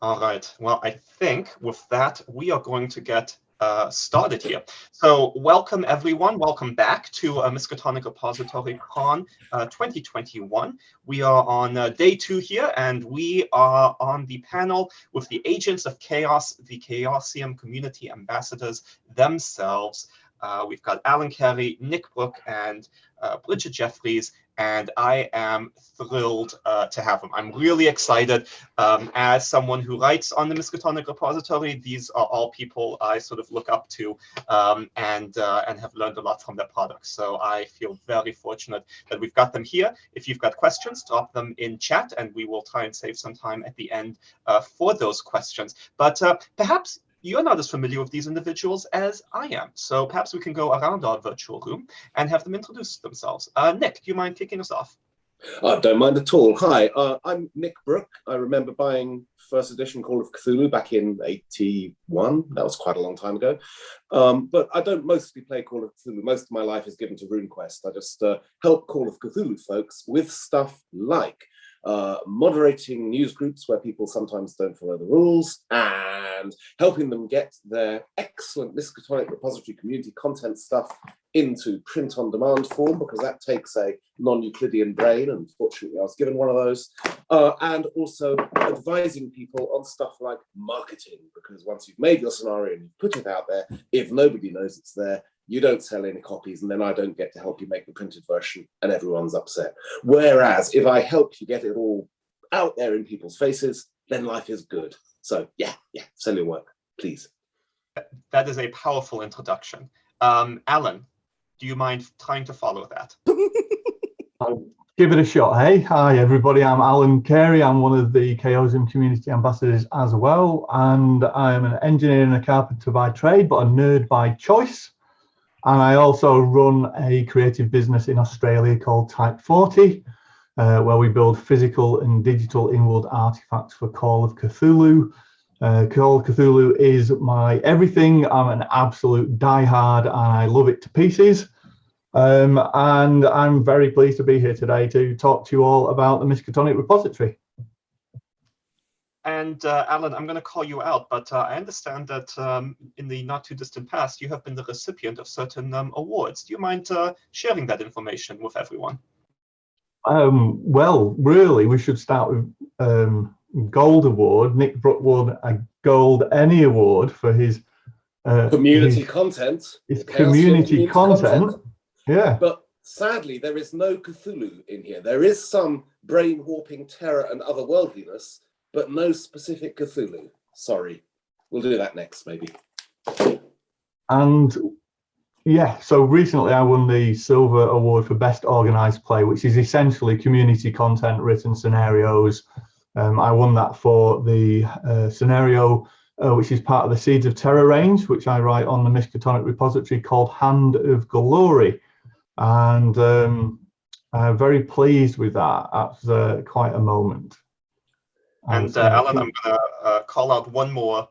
All right. Well, I think with that, we are going to get started here. So welcome, everyone. Welcome back to Miskatonic Repository Con 2021. We are on day 2 here, and we are on the panel with the Agents of Chaos, the Chaosium community ambassadors themselves. We've got Allan, Carey, Nick, Brooke, and Bridgett Jeffries, and I am thrilled to have them. I'm really excited. As someone who writes on the Miskatonic repository, these are all people I sort of look up to and have learned a lot from their products. So I feel very fortunate that we've got them here. If you've got questions, drop them in chat, and we will try and save some time at the end for those questions. But perhaps you're not as familiar with these individuals as I am. So perhaps we can go around our virtual room and have them introduce themselves. Nick, do you mind kicking us off? I don't mind at all. Hi, I'm Nick Brooke. I remember buying first edition Call of Cthulhu back in '81. That was quite a long time ago. But I don't mostly play Call of Cthulhu. Most of my life is given to RuneQuest. I just help Call of Cthulhu folks with stuff like moderating news groups where people sometimes don't follow the rules, and helping them get their excellent Miskatonic repository community content stuff into print-on-demand form, because that takes a non-Euclidean brain, and fortunately I was given one of those, and also advising people on stuff like marketing, because once you've made your scenario and you've put it out there, if nobody knows it's there, you don't sell any copies, and then I don't get to help you make the printed version, and everyone's upset. Whereas if I help you get it all out there in people's faces, then life is good. So yeah, sell your work, please. That is a powerful introduction. Allan, do you mind trying to follow that? I'll give it a shot, hey? Hi, everybody. I'm Allan Carey. I'm one of the Chaosium community ambassadors as well, and I am an engineer and a carpenter by trade, but a nerd by choice. And I also run a creative business in Australia called Type 40, where we build physical and digital in-world artifacts for Call of Cthulhu. Call of Cthulhu is my everything. I'm an absolute diehard and I love it to pieces. And I'm very pleased to be here today to talk to you all about the Miskatonic repository. And Allan, I'm going to call you out, but I understand that in the not too distant past, you have been the recipient of certain awards. Do you mind sharing that information with everyone? Well, really, we should start with Gold Award. Nick Brooke won a Gold Any Award for his community content. His community content. Yeah. But sadly, there is no Cthulhu in here. There is some brain warping terror and otherworldliness, but no specific Cthulhu. Sorry. We'll do that next, maybe. And yeah, so recently I won the Silver Award for Best Organised Play, which is essentially community content, written scenarios. I won that for the scenario, which is part of the Seeds of Terror range, which I write on the Miskatonic repository, called Hand of Glory. And I'm very pleased with that. That's quite a moment. And Allan, I'm going to call out one more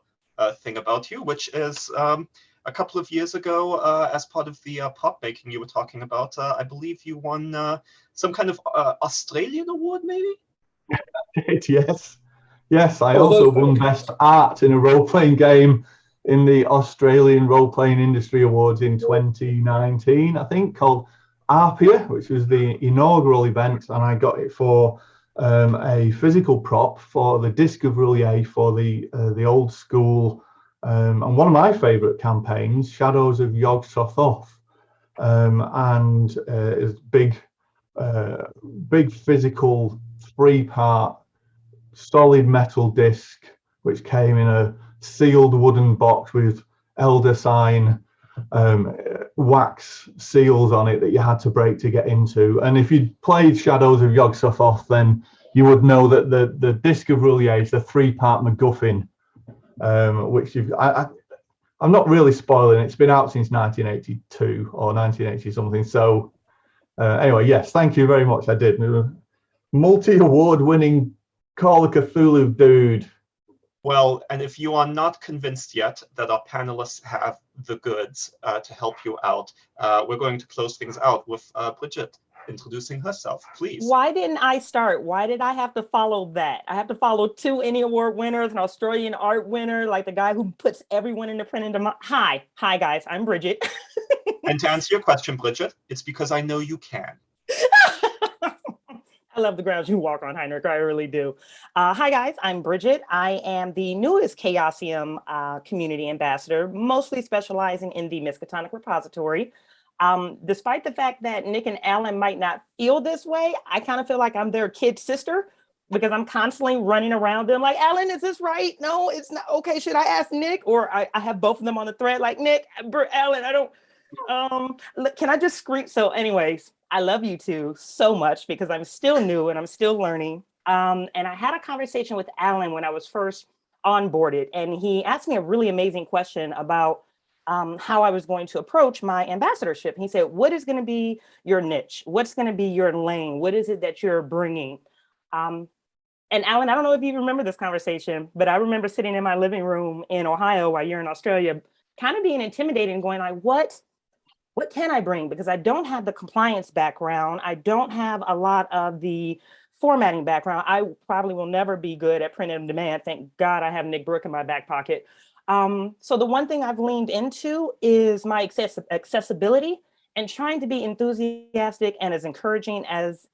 thing about you, which is a couple of years ago, as part of the prop making you were talking about, I believe you won some kind of Australian award, maybe? Yes, I also won Best Art in a role-playing game in the Australian Role-Playing Industry Awards in 2019, I think, called Arpia, which was the inaugural event, and I got it for a physical prop for the Disc of Roulier for the old school, and one of my favourite campaigns, Shadows of Yog-Sothoth, and is big physical 3-part solid metal disc, which came in a sealed wooden box with Elder Sign wax seals on it that you had to break to get into. And if you'd played Shadows of Yog-Sothoth, then you would know that the Disc of Roulier is the 3-part MacGuffin, which I'm not really spoiling. It's been out since 1982 or 1980 something. So anyway, yes, thank you very much. I did. Multi-award winning Call of Cthulhu dude. Well, and if you are not convinced yet that our panelists have the goods to help you out, we're going to close things out with Bridgett. introducing herself, please. Why didn't I start? Why did I have to follow that? I have to follow 2 Annie Award winners, an Australian art winner, like the guy who puts everyone in the print into my... Hi guys, I'm Bridgett. And to answer your question, Bridgett, it's because I know you can. I love the grounds you walk on, Heinrich. I really do. Hi, guys. I'm Bridgett. I am the newest Chaosium community ambassador, mostly specializing in the Miskatonic repository. Despite the fact that Nick and Allan might not feel this way, I kind of feel like I'm their kid sister because I'm constantly running around them like, Allan, is this right? No, it's not. Okay, should I ask Nick? Or I have both of them on the thread like, Nick, Allan, I don't... can I just scream? So anyways, I love you two so much because I'm still new and I'm still learning. And I had a conversation with Allan when I was first onboarded, and he asked me a really amazing question about how I was going to approach my ambassadorship. He said, what is going to be your niche? What's going to be your lane? What is it that you're bringing? And Allan, I don't know if you remember this conversation, but I remember sitting in my living room in Ohio while you're in Australia, kind of being intimidated and going like, what can I bring? Because I don't have the compliance background. I don't have a lot of the formatting background. I probably will never be good at print on demand. Thank God I have Nick Brooke in my back pocket. So the one thing I've leaned into is my accessibility and trying to be enthusiastic and as encouraging as,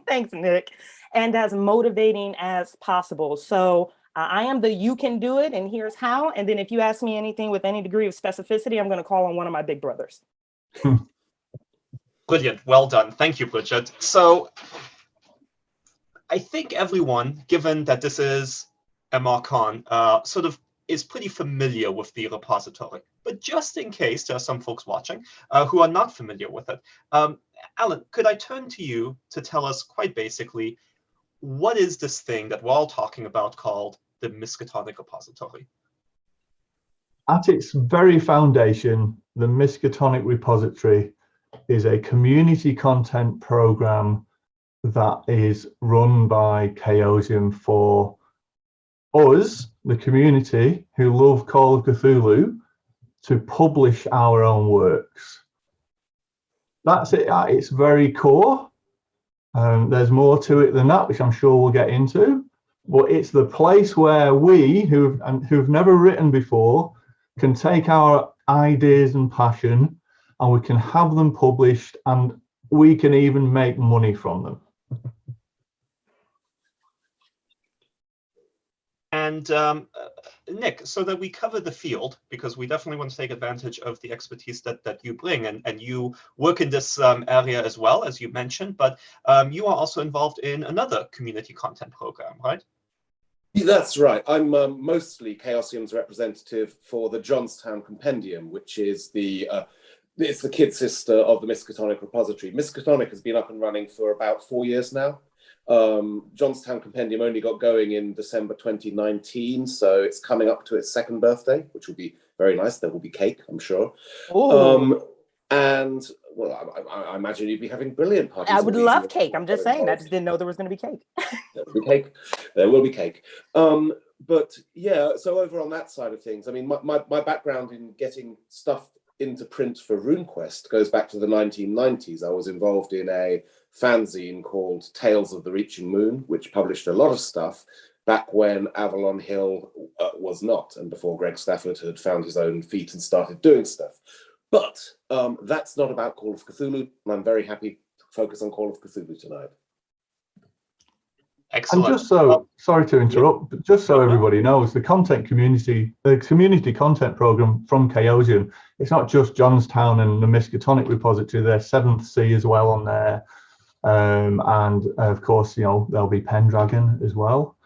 thanks, Nick, and as motivating as possible. So I am the you can do it, and here's how. And then if you ask me anything with any degree of specificity, I'm going to call on one of my big brothers. Brilliant. Well done. Thank you, Bridgett. So I think everyone, given that this is MRCon, sort of is pretty familiar with the repository. But just in case there are some folks watching who are not familiar with it, Allan, could I turn to you to tell us quite basically, what is this thing that we're all talking about called the Miskatonic repository? At its very foundation, the Miskatonic repository is a community content program that is run by Chaosium for us, the community who love Call of Cthulhu, to publish our own works. That's it at its very core. There's more to it than that, which I'm sure we'll get into. But it's the place where we, who've never written before, can take our ideas and passion, and we can have them published, and we can even make money from them. And Nick, so that we cover the field, because we definitely want to take advantage of the expertise that you bring, and you work in this area as well, as you mentioned, but you are also involved in another community content program, right? That's right. I'm mostly Chaosium's representative for the Johnstown Compendium, which is it's the kid sister of the Miskatonic repository. Miskatonic has been up and running for about 4 years now. Johnstown Compendium only got going in December 2019, so it's coming up to its 2nd birthday, which will be very nice. There will be cake, I'm sure. And well, I imagine you'd be having brilliant parties. I would love cake. I'm just saying. I just didn't know there was going to be cake. There will be cake. There will be cake. But yeah, so over on that side of things, I mean, my background in getting stuff into print for RuneQuest goes back to the 1990s. I was involved in a fanzine called Tales of the Reaching Moon, which published a lot of stuff back when Avalon Hill was not, and before Greg Stafford had found his own feet and started doing stuff. But that's not about Call of Cthulhu, and I'm very happy to focus on Call of Cthulhu tonight. Excellent. And just so, sorry to interrupt, but just so everybody knows, the community content program from Chaosium, it's not just Johnstown and the Miskatonic repository, there's 7th Sea as well on there. And of course, you know, there'll be Pendragon as well.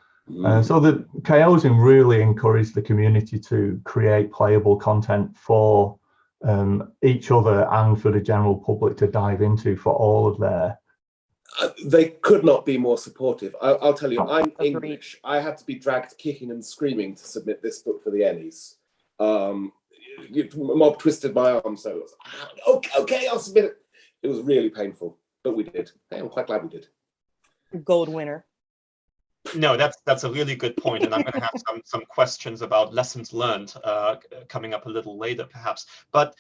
So the Chaosium really encouraged the community to create playable content for each other and for the general public to dive into for all of their... They could not be more supportive. I'll tell you, I'm English. I had to be dragged kicking and screaming to submit this book for the Ennies. Mob twisted my arm, so it was, okay, I'll submit it. It was really painful, but we did. Hey, I'm quite glad we did. Gold winner. No, that's a really good point, and I'm going to have some questions about lessons learned coming up a little later, perhaps. But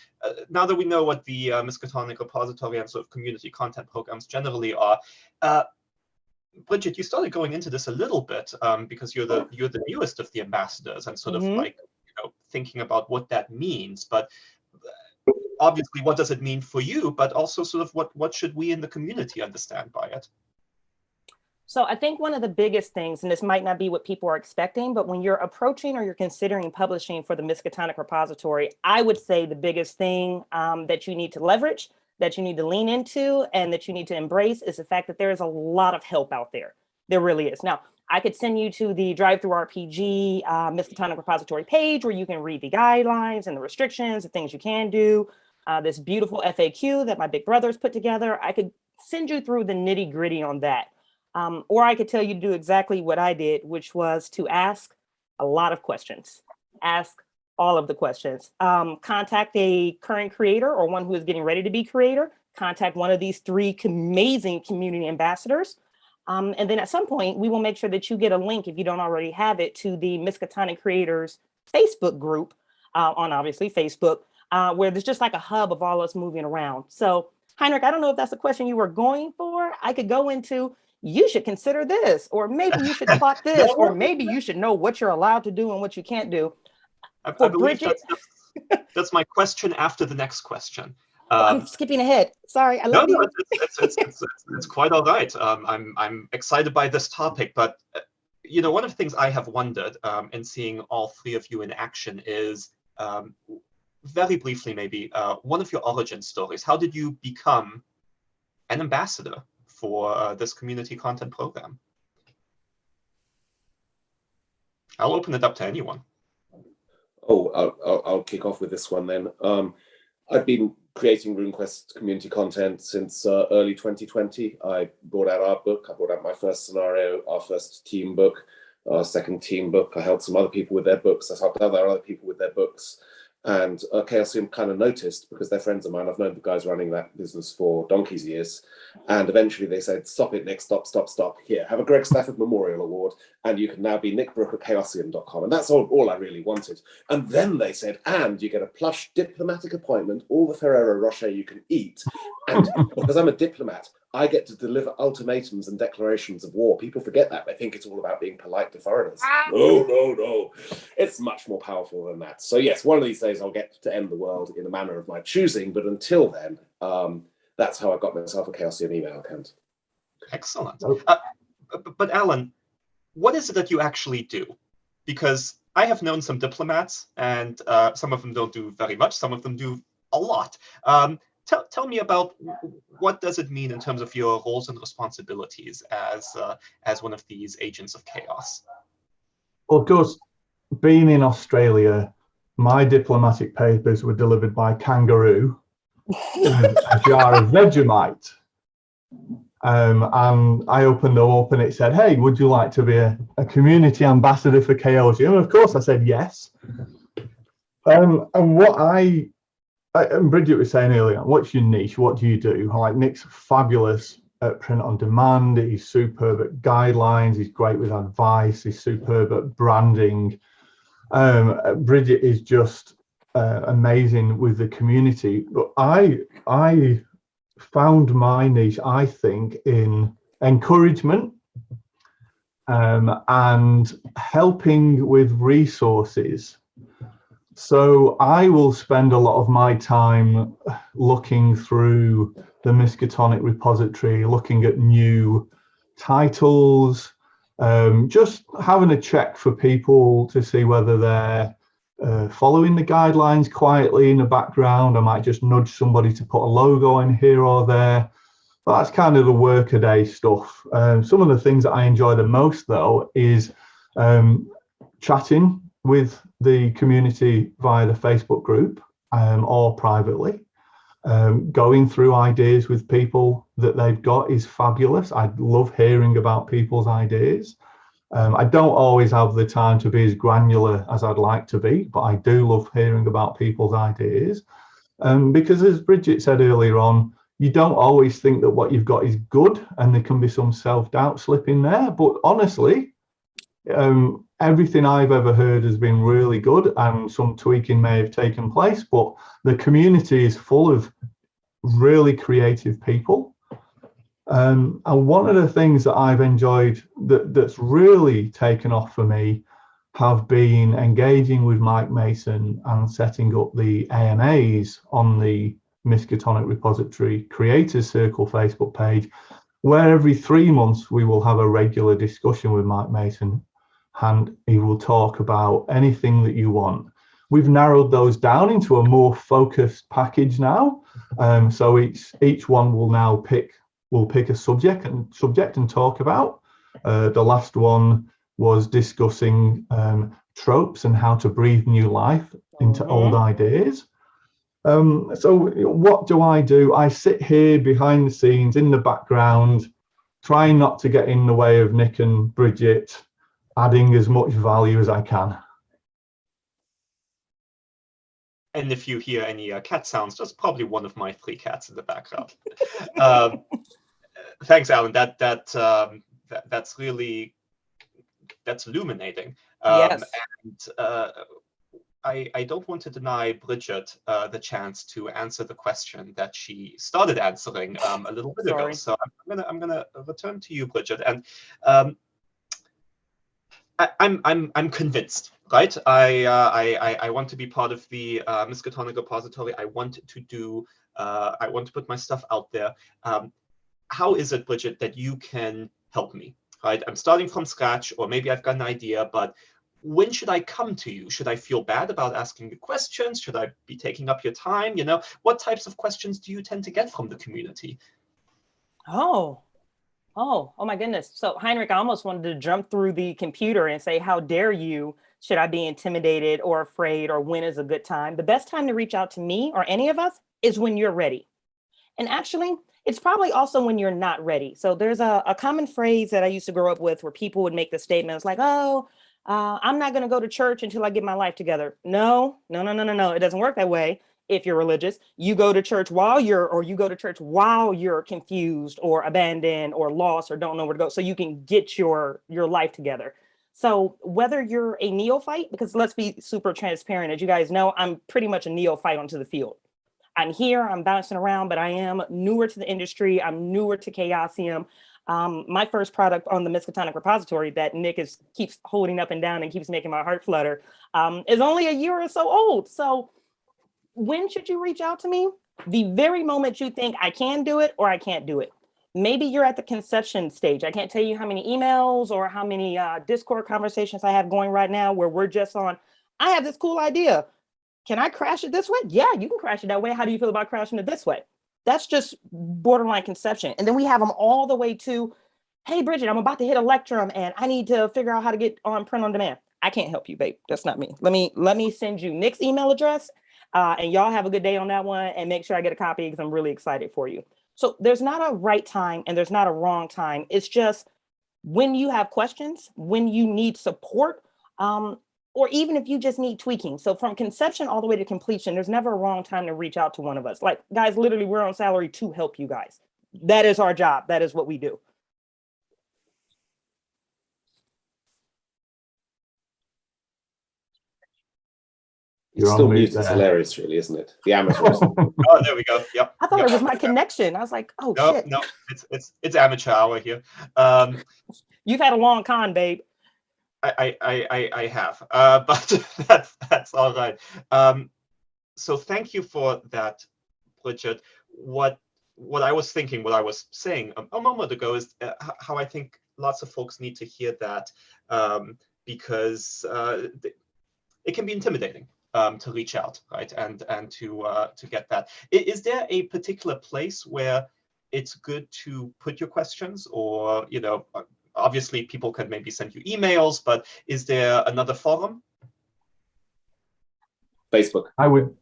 now that we know what the Miskatonic repository and sort of community content programs generally are, Bridgett, you started going into this a little bit because you're the newest of the ambassadors, and sort of like thinking about what that means. But obviously, what does it mean for you? But also, sort of what should we in the community understand by it? So I think one of the biggest things, and this might not be what people are expecting, but when you're approaching or you're considering publishing for the Miskatonic repository, I would say the biggest thing that you need to leverage, that you need to lean into, and that you need to embrace is the fact that there is a lot of help out there. There really is. Now, I could send you to the Drive-Thru-RPG Miskatonic repository page where you can read the guidelines and the restrictions, the things you can do, this beautiful FAQ that my big brother's put together. I could send you through the nitty-gritty on that. Or I could tell you to do exactly what I did, which was to ask a lot of questions. Ask all of the questions. Contact a current creator or one who is getting ready to be creator. Contact one of these 3 amazing community ambassadors. And then at some point, we will make sure that you get a link, if you don't already have it, to the Miskatonic Creators Facebook group on obviously Facebook, where there's just like a hub of all us moving around. So Heinrich, I don't know if that's the question you were going for. I could go into, you should consider this, or maybe you should plot this, or maybe you should know what you're allowed to do and what you can't do. I believe that's my question after the next question. I'm skipping ahead. Sorry, I love you. It's quite all right. I'm excited by this topic, but one of the things I have wondered in seeing all 3 of you in action is very briefly, maybe one of your origin stories. How did you become an ambassador for this community content program? I'll open it up to anyone. I'll kick off with this one then. I've been creating RuneQuest community content since early 2020. I brought out our book. I brought out my first scenario, our first team book, our second team book. I helped some other people with their books. I helped other people with their books. And Chaosium kind of noticed, because they're friends of mine. I've known the guys running that business for donkey's years. And eventually they said, stop it, Nick, stop. Here, have a Greg Stafford Memorial Award, and you can now be Nick Brooke at Chaosium.com. And that's all I really wanted. And then they said, and you get a plush diplomatic appointment, all the Ferrero Rocher you can eat. And because I'm a diplomat, I get to deliver ultimatums and declarations of war. People forget that. They think it's all about being polite to foreigners. No. It's much more powerful than that. So yes, one of these days I'll get to end the world in a manner of my choosing. But until then, that's how I got myself a Chaosium email account. Excellent. But Allan, what is it that you actually do? Because I have known some diplomats, and some of them don't do very much. Some of them do a lot. Tell me about what does it mean in terms of your roles and responsibilities as one of these agents of chaos? Well, of course, being in Australia, my diplomatic papers were delivered by kangaroo in a jar of Vegemite. And I opened them up and it said, hey, would you like to be a community ambassador for Chaosium? And of course I said yes. And what and Bridgett was saying earlier, what's your niche? What do you do? Like, Nick's fabulous at print on demand. He's superb at guidelines. He's great with advice. He's superb at branding. Bridgett is just amazing with the community. But I found my niche, I think, in encouragement and helping with resources. So I will spend a lot of my time looking through the Miskatonic repository, looking at new titles, just having a check for people to see whether they're following the guidelines quietly in the background. I might just nudge somebody to put a logo in here or there. But that's kind of the workaday stuff. Some of the things that I enjoy the most, though, is chatting with the community via the Facebook group or privately. Going through ideas with people that they've got is fabulous. I love hearing about people's ideas. I don't always have the time to be as granular as I'd like to be, but I do love hearing about people's ideas. Because as Bridgett said earlier on, you don't always think that what you've got is good, and there can be some self-doubt slipping there. But honestly, everything I've ever heard has been really good, and some tweaking may have taken place, but the community is full of really creative people. And one of the things that I've enjoyed that's really taken off for me have been engaging with Mike Mason and setting up the AMAs on the Miskatonic Repository Creators Circle Facebook page, where every 3 months we will have a regular discussion with Mike Mason, and he will talk about anything that you want. We've narrowed those down into a more focused package now. So each one will now pick a subject and talk about. The last one was discussing tropes and how to breathe new life into old ideas. So what do? I sit here behind the scenes in the background, trying not to get in the way of Nick and Bridgett, adding as much value as I can. And if you hear any cat sounds, that's probably one of my 3 cats in the background. Thanks, Allan. That's really illuminating. Yes. And I don't want to deny Bridgett the chance to answer the question that she started answering a little bit ago. So I'm gonna return to you, Bridgett, and I'm convinced. Right, I want to be part of the Miskatonic repository. I want to put my stuff out there. How is it, Bridgett, that you can help me? Right, I'm starting from scratch, or maybe I've got an idea, but when should I come to you? Should I feel bad about asking you questions? Should I be taking up your time? What types of questions do you tend to get from the community? Oh my goodness. So Heinrich, I almost wanted to jump through the computer and say, how dare you? Should I be intimidated or afraid, or when is a good time? The best time to reach out to me or any of us is when you're ready. And actually, it's probably also when you're not ready. So there's a common phrase that I used to grow up with where people would make the statements like, I'm not going to go to church until I get my life together. No. It doesn't work that way. If you're religious, you go to church while you're confused or abandoned or lost or don't know where to go, so you can get your life together. So whether you're a neophyte, because let's be super transparent, as you guys know, I'm pretty much a neophyte onto the field. I'm here, I'm bouncing around, but I am newer to the industry. I'm newer to Chaosium. My first product on the Miskatonic repository that Nick keeps holding up and down and keeps making my heart flutter is only a year or so old. So when should you reach out to me? The very moment you think I can do it or I can't do it. Maybe you're at the conception stage. I can't tell you how many emails or how many Discord conversations I have going right now where we're just on, I have this cool idea. Can I crash it this way? Yeah, you can crash it that way. How do you feel about crashing it this way? That's just borderline conception. And then we have them all the way to, hey, Bridgett, I'm about to hit Electrum and I need to figure out how to get on print on demand. I can't help you, babe. That's not me. Let me send you Nick's email address and y'all have a good day on that one, and make sure I get a copy because I'm really excited for you. So there's not a right time and there's not a wrong time. It's just when you have questions, when you need support, or even if you just need tweaking. So from conception all the way to completion, there's never a wrong time to reach out to one of us. Like, guys, literally, we're on salary to help you guys. That is our job. That is what we do. It's still muted. It's hilarious, really, isn't it? The amateurs. Oh, there we go. Yep. I thought it was my connection. I was like, oh, shit. No, it's amateur hour here. You've had a long con, babe. I have, but that's all right. So thank you for that, Bridgett. What I was thinking, what I was saying a moment ago is how I think lots of folks need to hear that because it can be intimidating to reach out, right, and to get that. Is there a particular place where it's good to put your questions, or obviously people can maybe send you emails, but is there another forum? Facebook. I would.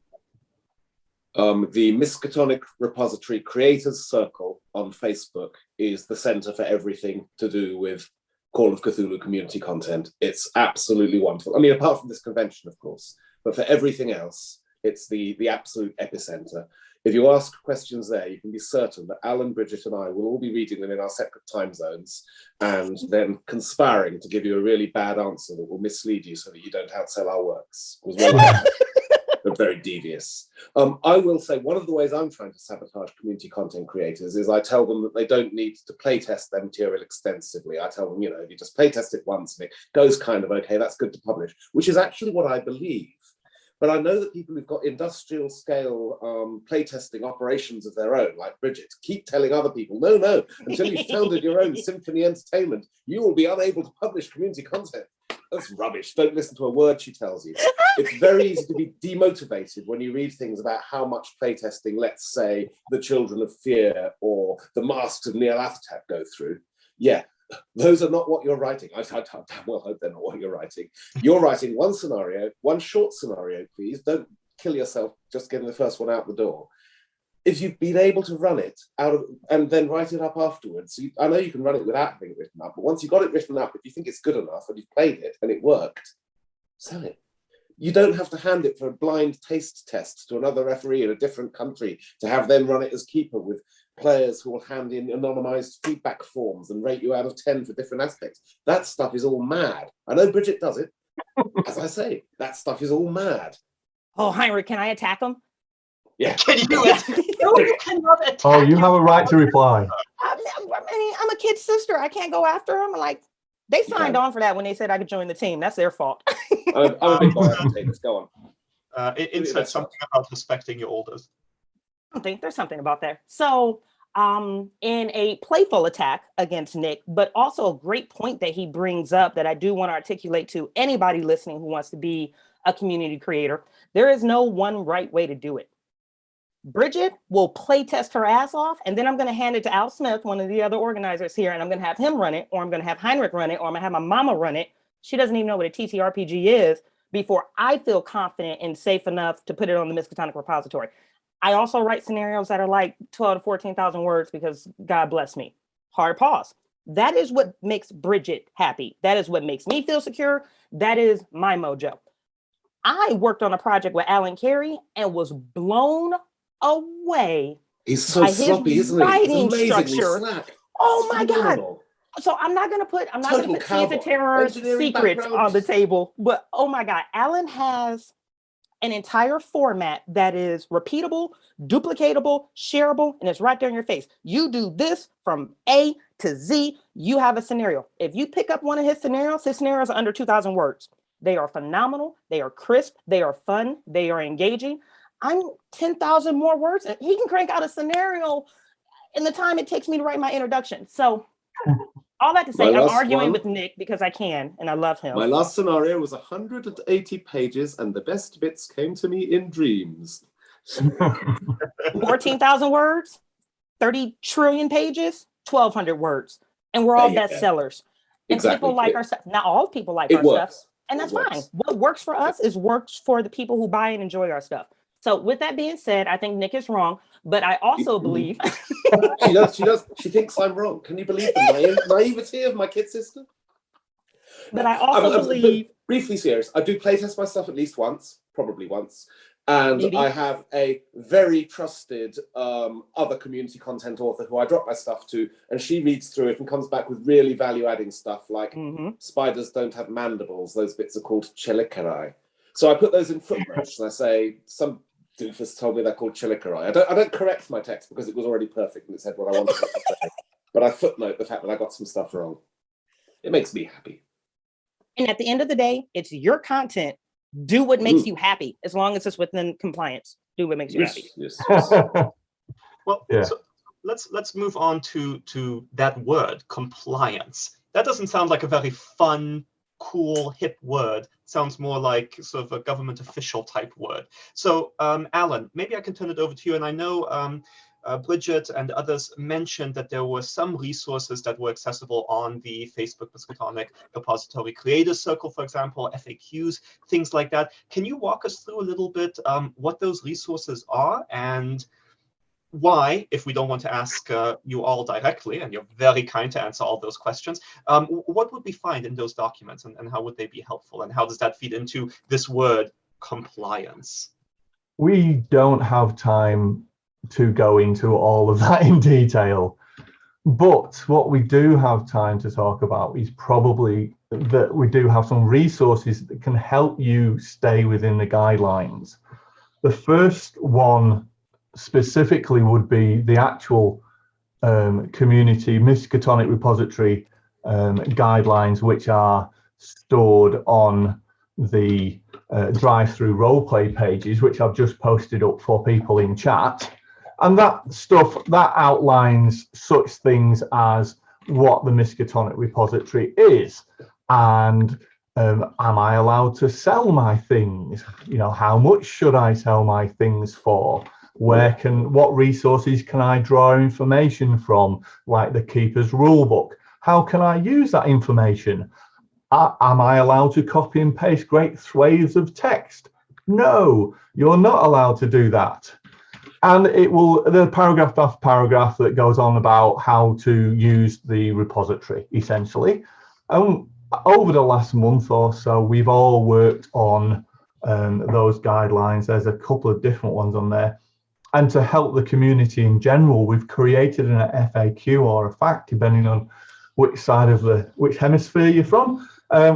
The Miskatonic Repository Creators Circle on Facebook is the center for everything to do with Call of Cthulhu community content. It's absolutely wonderful. I mean, apart from this convention, of course, but for everything else, it's the absolute epicenter. If you ask questions there, you can be certain that Allan, Bridgett, and I will all be reading them in our separate time zones and then conspiring to give you a really bad answer that will mislead you so that you don't outsell our works. They're very devious. I will say one of the ways I'm trying to sabotage community content creators is I tell them that they don't need to playtest their material extensively. I tell them, you know, if you just playtest it once and it goes kind of okay, that's good to publish, which is actually what I believe. But I know that people who've got industrial scale playtesting operations of their own, like Bridgett, keep telling other people, no, until you've founded your own Symphony Entertainment, you will be unable to publish community content. That's rubbish. Don't listen to a word she tells you. It's very easy to be demotivated when you read things about how much playtesting, let's say, The Children of Fear or The Masks of Nyarlathotep go through. Yeah, those are not what you're writing. I well hope they're not what you're writing. You're writing one scenario, one short scenario, please. Don't kill yourself just getting the first one out the door. If you've been able to run it out of and then write it up afterwards, I know you can run it without having it written up, but once you've got it written up, if you think it's good enough and you've played it and it worked, sell it. You don't have to hand it for a blind taste test to another referee in a different country to have them run it as keeper with players who will hand in anonymized feedback forms and rate you out of 10 for different aspects. That stuff is all mad. I know Bridgett does it. As I say, that stuff is all mad. Oh, Heinrich, can I attack him? Yeah. Can you do it? No, you cannot attack. Oh, you have a right to reply. I mean, I'm a kid's sister. I can't go after him. Like, they signed on for that when they said I could join the team. That's their fault. I'm a big boy. Let's go on. Insert something about respecting your elders. I think there's something about that. So, in a playful attack against Nick, but also a great point that he brings up that I do want to articulate to anybody listening who wants to be a community creator, there is no one right way to do it. Bridgett will play test her ass off, and then I'm going to hand it to Al Smith, one of the other organizers here, and I'm going to have him run it, or I'm going to have Heinrich run it, or I'm going to have my mama run it. She doesn't even know what a TTRPG is before I feel confident and safe enough to put it on the Miskatonic repository. I also write scenarios that are like 12 to 14,000 words because God bless me. Hard pause. That is what makes Bridgett happy. That is what makes me feel secure. That is my mojo. I worked on a project with Allan Carey and was blown away. He's so sloppy, isn't he? He's amazingly slack. Oh my God. So I'm not gonna put Seas of Terror secrets on the table, but oh my God, Allan has an entire format that is repeatable, duplicatable, shareable, and it's right there in your face. You do this from A to Z, you have a scenario. If you pick up one of his scenarios are under 2,000 words. They are phenomenal, they are crisp, they are fun, they are engaging. I'm 10,000 more words, and he can crank out a scenario in the time it takes me to write my introduction. So all that to say, I'm arguing with Nick because I can, and I love him. My last scenario was 180 pages, and the best bits came to me in dreams. 14,000 words, 30 trillion pages, 1,200 words. And we're all bestsellers. And people like our stuff. Not all people like our stuff. And that's fine. What works for us is works for the people who buy and enjoy our stuff. So with that being said, I think Nick is wrong, but I also believe she does. She thinks I'm wrong. Can you believe the naivety of my kid sister? But I also believe, briefly serious, I do playtest my stuff at least once, probably once. And I have a very trusted other community content author who I drop my stuff to, and she reads through it and comes back with really value-adding stuff like spiders don't have mandibles. Those bits are called chelicerae. So I put those in footnotes and I say, some doofus told me they're called chelicerae. I don't correct my text because it was already perfect and it said what I wanted it to say. But I footnote the fact that I got some stuff wrong. It makes me happy. And at the end of the day, it's your content. Do what makes you happy, as long as it's within compliance. Do what makes you happy. Yes. Well, so let's move on to that word, compliance. That doesn't sound like a very fun, cool, hip word. Sounds more like sort of a government official type word. So, Allan, maybe I can turn it over to you. And I know Bridgett and others mentioned that there were some resources that were accessible on the Facebook Miskatonic repository Creators Circle, for example, FAQs, things like that. Can you walk us through a little bit what those resources are and why, if we don't want to ask you all directly, and you're very kind to answer all those questions, what would we find in those documents and how would they be helpful? And how does that feed into this word compliance? We don't have time to go into all of that in detail. But what we do have time to talk about is probably that we do have some resources that can help you stay within the guidelines. The first one specifically would be the actual community Miskatonic repository guidelines, which are stored on the drive-through roleplay pages, which I've just posted up for people in chat. And that stuff, that outlines such things as what the Miskatonic repository is, and am I allowed to sell my things? You know, how much should I sell my things for? What resources can I draw information from, like the Keeper's Rulebook? How can I use that information? Am I allowed to copy and paste great swathes of text? No, you're not allowed to do that. And it will, the paragraph after paragraph that goes on about how to use the repository, essentially. Over the last month or so, we've all worked on those guidelines. There's a couple of different ones on there. And to help the community in general, we've created an FAQ or a fact, depending on which side of which hemisphere you're from,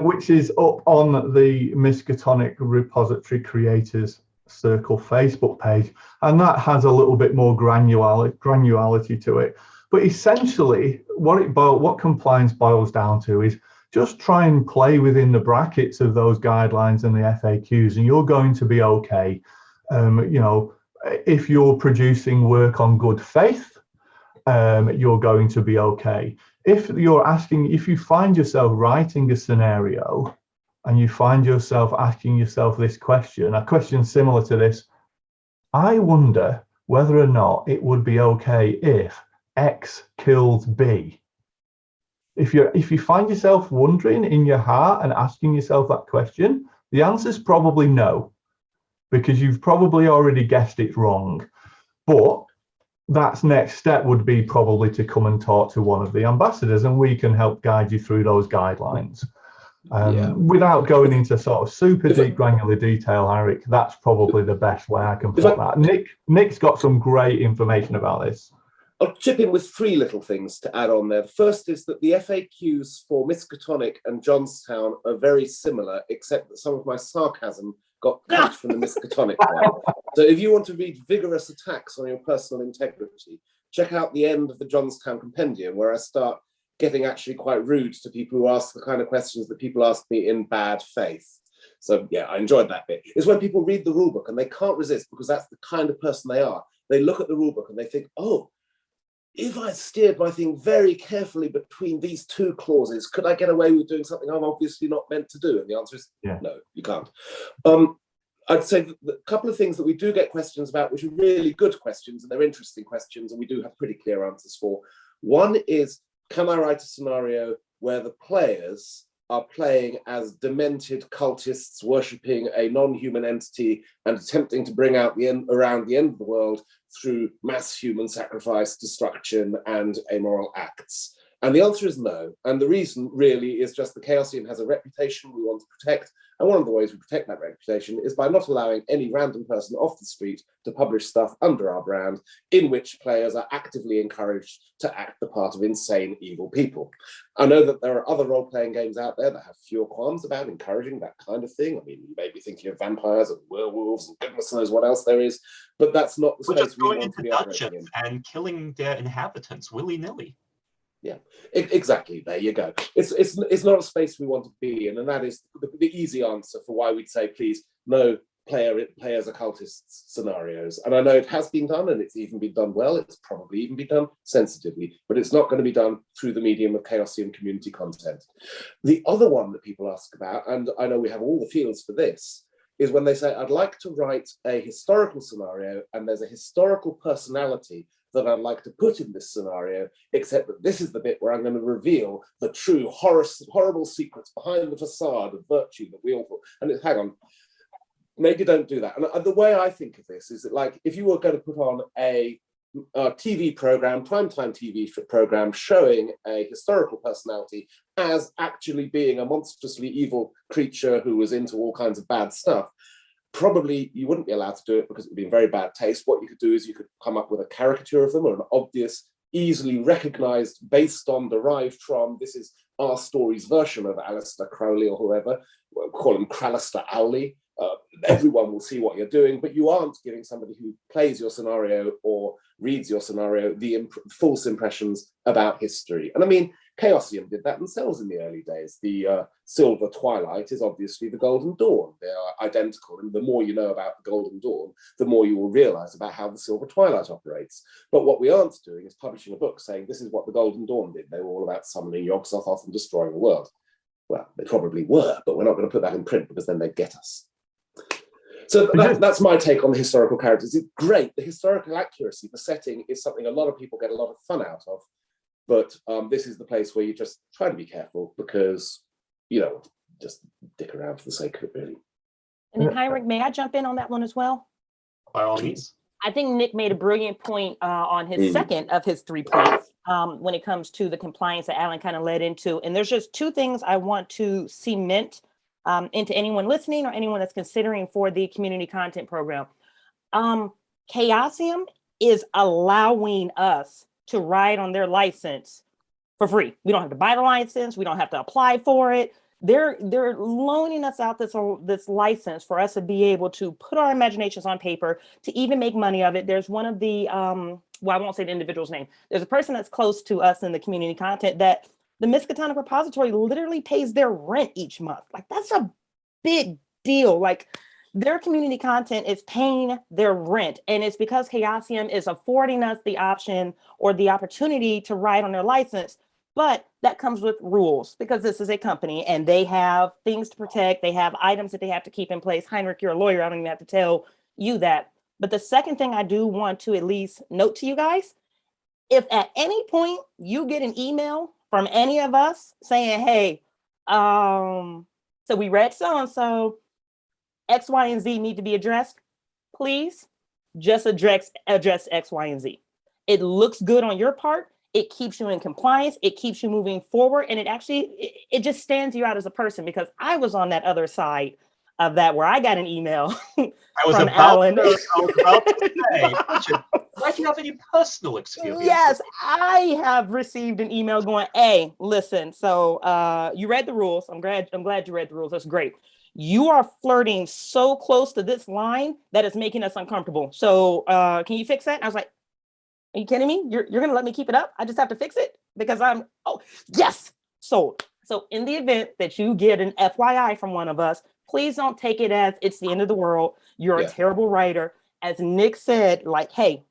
which is up on the Miskatonic Repository Creators Circle Facebook page, and that has a little bit more granularity to it. But essentially, what compliance boils down to is just try and play within the brackets of those guidelines and the FAQs, and you're going to be okay. You know, if you're producing work on good faith, you're going to be okay. If you find yourself writing a scenario and you find yourself asking yourself this question, a question similar to this, I wonder whether or not it would be okay if X killed B. If you find yourself wondering in your heart and asking yourself that question, the answer is probably no, because you've probably already guessed it's wrong. But that's next step would be probably to come and talk to one of the ambassadors, and we can help guide you through those guidelines. Without going into sort of super deep granular detail, Heinrich, that's probably the best way I can put that. Nick's got some great information about this. I'll chip in with three little things to add on there. The first is that the FAQs for Miskatonic and Johnstown are very similar, except that some of my sarcasm got cut from the Miskatonic one. So if you want to read vigorous attacks on your personal integrity, check out the end of the Johnstown Compendium, where I start getting actually quite rude to people who ask the kind of questions that people ask me in bad faith. So yeah, I enjoyed that bit. It's when people read the rulebook and they can't resist, because that's the kind of person they are. They look at the rulebook and they think, oh, if I steered my thing very carefully between these two clauses, could I get away with doing something I'm obviously not meant to do? And the answer is no, you can't. I'd say that a couple of things that we do get questions about, which are really good questions, and they're interesting questions, and we do have pretty clear answers for. One is, can I write a scenario where the players are playing as demented cultists worshipping a non-human entity and attempting to bring out around the end of the world through mass human sacrifice, destruction, and amoral acts? And the answer is no. And the reason really is just the Chaosium has a reputation we want to protect. And one of the ways we protect that reputation is by not allowing any random person off the street to publish stuff under our brand in which players are actively encouraged to act the part of insane, evil people. I know that there are other role-playing games out there that have fewer qualms about encouraging that kind of thing. I mean, you may be thinking of vampires and werewolves and goodness knows what else there is, but that's not the space we want to be operating in. And killing their inhabitants willy-nilly. Yeah, exactly. There you go. It's not a space we want to be in, and that is the easy answer for why we'd say, please, no players are cultists scenarios. And I know it has been done, and it's even been done well. It's probably even been done sensitively, but it's not going to be done through the medium of Chaosium community content. The other one that people ask about, and I know we have all the fields for this, is when they say, I'd like to write a historical scenario, and there's a historical personality that I'd like to put in this scenario, except that this is the bit where I'm going to reveal the true horrible secrets behind the facade of virtue that we all put. And hang on, maybe don't do that. And the way I think of this is that, like, if you were going to put on a TV program, primetime TV program, showing a historical personality as actually being a monstrously evil creature who was into all kinds of bad stuff, Probably you wouldn't be allowed to do it because it would be in very bad taste. What you could do is you could come up with a caricature of them or an obvious, easily recognized, based on, derived from, this is our story's version of Aleister Crowley or whoever. We'll call him Cralister Owley. Everyone will see what you're doing, but you aren't giving somebody who plays your scenario or reads your scenario the false impressions about history. And I mean, Chaosium did that themselves in the early days. The Silver Twilight is obviously the Golden Dawn. They are identical, and the more you know about the Golden Dawn, the more you will realize about how the Silver Twilight operates. But what we aren't doing is publishing a book saying this is what the Golden Dawn did. They were all about summoning Yog-Sothoth and destroying the world. Well, they probably were, but we're not going to put that in print because then they'd get us. So that's my take on the historical characters. It's great. The historical accuracy, the setting is something a lot of people get a lot of fun out of. But this is the place where you just try to be careful because, you know, just dick around for the sake of it, really. And then Heinrich, may I jump in on that one as well? By all means. I think Nick made a brilliant point on his second of his 3 points when it comes to the compliance that Allan kind of led into. And there's just 2 things I want to cement into anyone listening or anyone that's considering for the community content program. Chaosium is allowing us to ride on their license for free. We don't have to buy the license. We don't have to apply for it. They're loaning us out this license for us to be able to put our imaginations on paper, to even make money of it. There's one of the, well, I won't say the individual's name. There's a person that's close to us in the community content that the Miskatonic repository literally pays their rent each month. Like, that's a big deal. Like, their community content is paying their rent. And it's because Chaosium is affording us the option or the opportunity to ride on their license. But that comes with rules because this is a company and they have things to protect. They have items that they have to keep in place. Heinrich, you're a lawyer. I don't even have to tell you that. But the second thing I do want to at least note to you guys, if at any point you get an email from any of us saying, hey, so we read so-and-so, X, Y, and Z need to be addressed, please just address X, Y, and Z. It looks good on your part. It keeps you in compliance. It keeps you moving forward. And it just stands you out as a person, because I was on that other side of that where I got an email from Allan. I was about to say, Bridgett, why do you have any personal experience? Yes, I have received an email going, hey, listen, so you read the rules. I'm glad you read the rules. That's great. You are flirting so close to this line that it's making us uncomfortable. So can you fix that? And I was like, are you kidding me? You're going to let me keep it up? I just have to fix it because oh, yes, sold. So in the event that you get an FYI from one of us, please don't take it as it's the end of the world. You're a terrible writer. As Nick said, like, hey,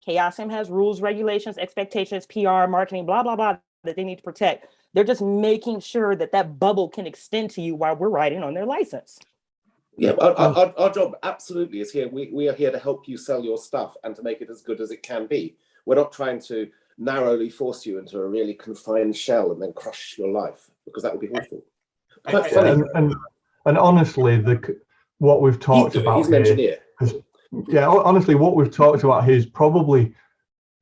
Chaosium has rules, regulations, expectations, PR, marketing, blah, blah, blah, that they need to protect. They're just making sure that that bubble can extend to you while we're riding on their license. Yeah, our job absolutely is here. We are here to help you sell your stuff and to make it as good as it can be. We're not trying to narrowly force you into a really confined shell and then crush your life, because that would be awful. Quite funny. And honestly, what we've talked about he's an engineer. Yeah, honestly, what we've talked about here is probably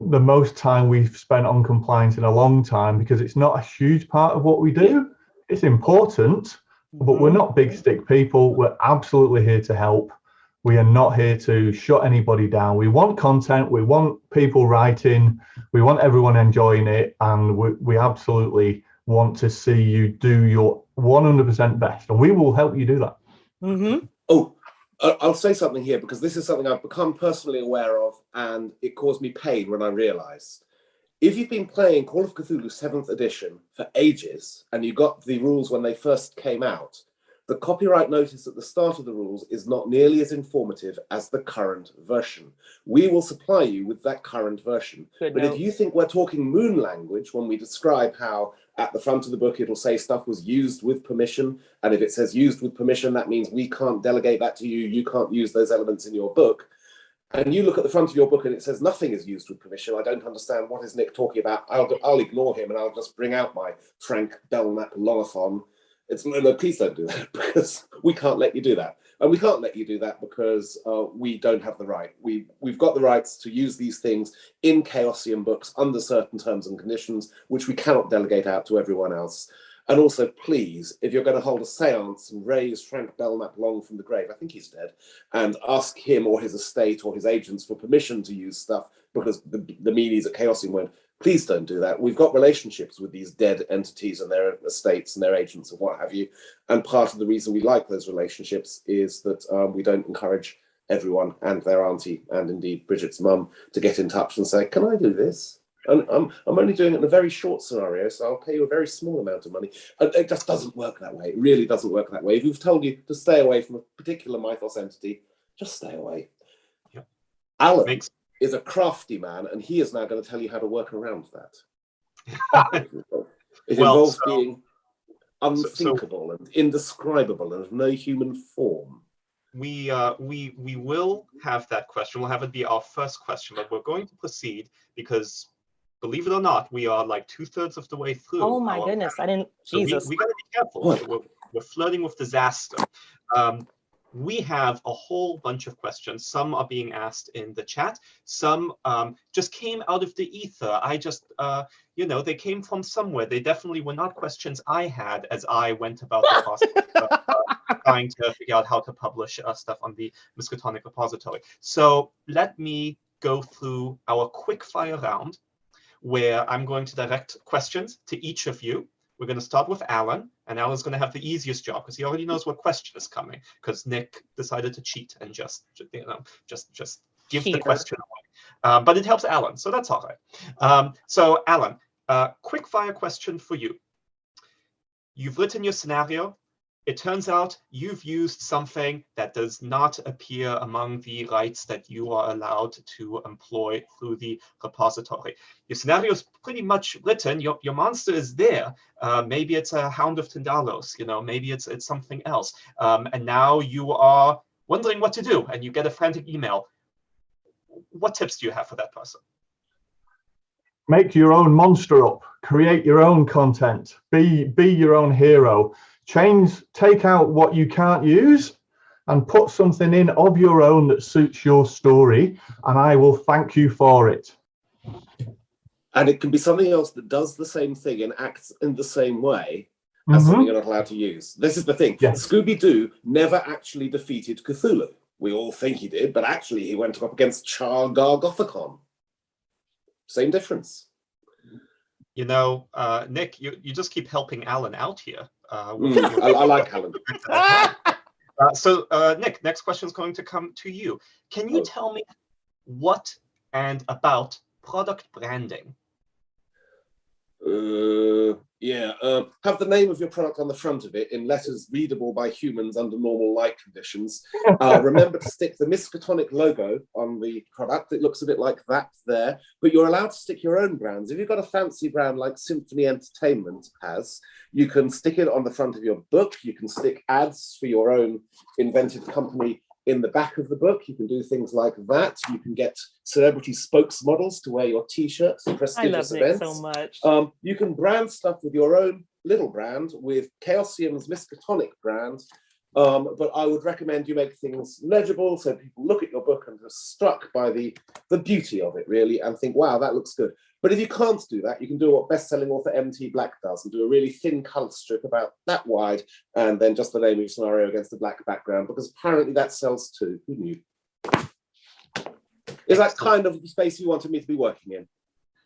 the most time we've spent on compliance in a long time, because it's not a huge part of what we do. It's important, but we're not big stick people. We're absolutely here to help. We are not here to shut anybody down. We want content. We want people writing. We want everyone enjoying it. And we absolutely want to see you do your 100% best. And we will help you do that. Mm-hmm. Oh, I'll say something here, because this is something I've become personally aware of, and it caused me pain when I realized. If you've been playing Call of Cthulhu 7th edition for ages, and you got the rules when they first came out, the copyright notice at the start of the rules is not nearly as informative as the current version. We will supply you with that current version. But if you think we're talking moon language when we describe how at the front of the book it'll say stuff was used with permission, and if it says used with permission, that means we can't delegate that to you, you can't use those elements in your book, and you look at the front of your book and it says nothing is used with permission, I don't understand, what is Nick talking about? I'll ignore him and I'll just bring out my Frank Belknap Lonathon. No, please don't do that, because we can't let you do that. And we can't let you do that because we don't have the right. We've got the rights to use these things in Chaosium books under certain terms and conditions, which we cannot delegate out to everyone else. And also, please, if you're going to hold a seance and raise Frank Belknap Long from the grave, I think he's dead, and ask him or his estate or his agents for permission to use stuff because the meanies at Chaosium won't, please don't do that. We've got relationships with these dead entities and their estates and their agents and what have you. And part of the reason we like those relationships is that we don't encourage everyone and their auntie and indeed Bridget's mum to get in touch and say, can I do this? And I'm only doing it in a very short scenario, so I'll pay you a very small amount of money. And it just doesn't work that way. It really doesn't work that way. If we've told you to stay away from a particular mythos entity, just stay away. Yep. Allan is a crafty man, and he is now going to tell you how to work around that. It involves being unthinkable and indescribable and of no human form. We will have that question. We'll have it be our first question, but we're going to proceed because, believe it or not, we are like 2/3 of the way through. Oh my goodness, I didn't, Jesus. So we got to be careful. We're flirting with disaster. We have a whole bunch of questions. Some are being asked in the chat. Some just came out of the ether. I just, they came from somewhere. They definitely were not questions I had as I went about the process trying to figure out how to publish stuff on the Miskatonic repository. So let me go through our quick fire round where I'm going to direct questions to each of you. We're going to start with Allan, and Alan's going to have the easiest job because he already knows what question is coming because Nick decided to cheat and just give the question away. But it helps Allan, so that's all right. So Allan, quick fire question for you. You've written your scenario. It turns out you've used something that does not appear among the rights that you are allowed to employ through the repository. Your scenario is pretty much written. Your monster is there. Maybe it's a Hound of Tindalos. Maybe it's something else. And now you are wondering what to do, and you get a frantic email. What tips do you have for that person? Make your own monster up. Create your own content. Be your own hero. Take out what you can't use and put something in of your own that suits your story, and I will thank you for it. And it can be something else that does the same thing and acts in the same way as something you're not allowed to use. This is the thing. Yes. Scooby-Doo never actually defeated Cthulhu. We all think he did, but actually he went up against Char Gargothicon. Same difference. Nick, you just keep helping Allan out here. I like Allan. So, Nick, next question is going to come to you. Can you tell me what and about product branding? Have the name of your product on the front of it in letters readable by humans under normal light conditions. Remember to stick the Miskatonic logo on the product. It looks a bit like that there, but you're allowed to stick your own brands. If you've got a fancy brand like Symphony Entertainment has, you can stick it on the front of your book. You can stick ads for your own invented company in the back of the book. You can do things like that. You can get celebrity spokesmodels to wear your t-shirts at prestigious events. I love Nick so much. You can brand stuff with your own little brand with Chaosium's Miskatonic brand. But I would recommend you make things legible so people look at your book and are struck by the beauty of it, really, and think, wow, that looks good. But if you can't do that, you can do what best-selling author M.T. Black does and do a really thin colour strip about that wide and then just the name of your scenario against the black background, because apparently that sells too. Who knew? Is that kind of the space you wanted me to be working in?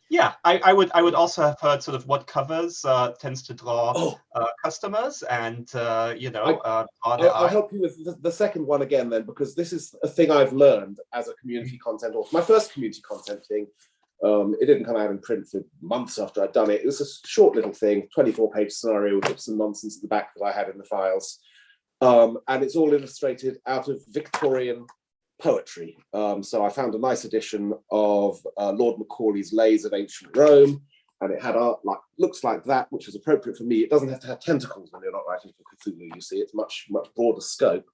Yeah, I would also have heard sort of what covers tends to draw customers, and I'll help you with the second one again then, because this is a thing I've learned as a community content author. My first community content thing, it didn't come out in print for months after I'd done it. It was a short little thing, 24-page scenario with some nonsense at the back that I had in the files, and it's all illustrated out of Victorian poetry. So I found a nice edition of Lord Macaulay's Lays of Ancient Rome, and it had art looks like that, which is appropriate for me. It doesn't have to have tentacles when you're not writing for Cthulhu, you see. It's much broader scope.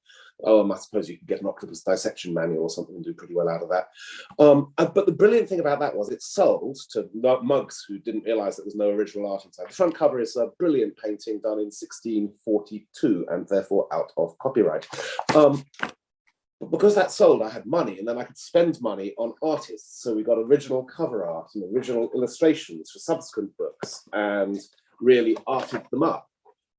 I suppose you could get an octopus dissection manual or something and do pretty well out of that. But the brilliant thing about that was it sold to mugs who didn't realize there was no original art inside. The front cover is a brilliant painting done in 1642 and therefore out of copyright. But because that sold, I had money, and then I could spend money on artists. So we got original cover art and original illustrations for subsequent books and really arted them up.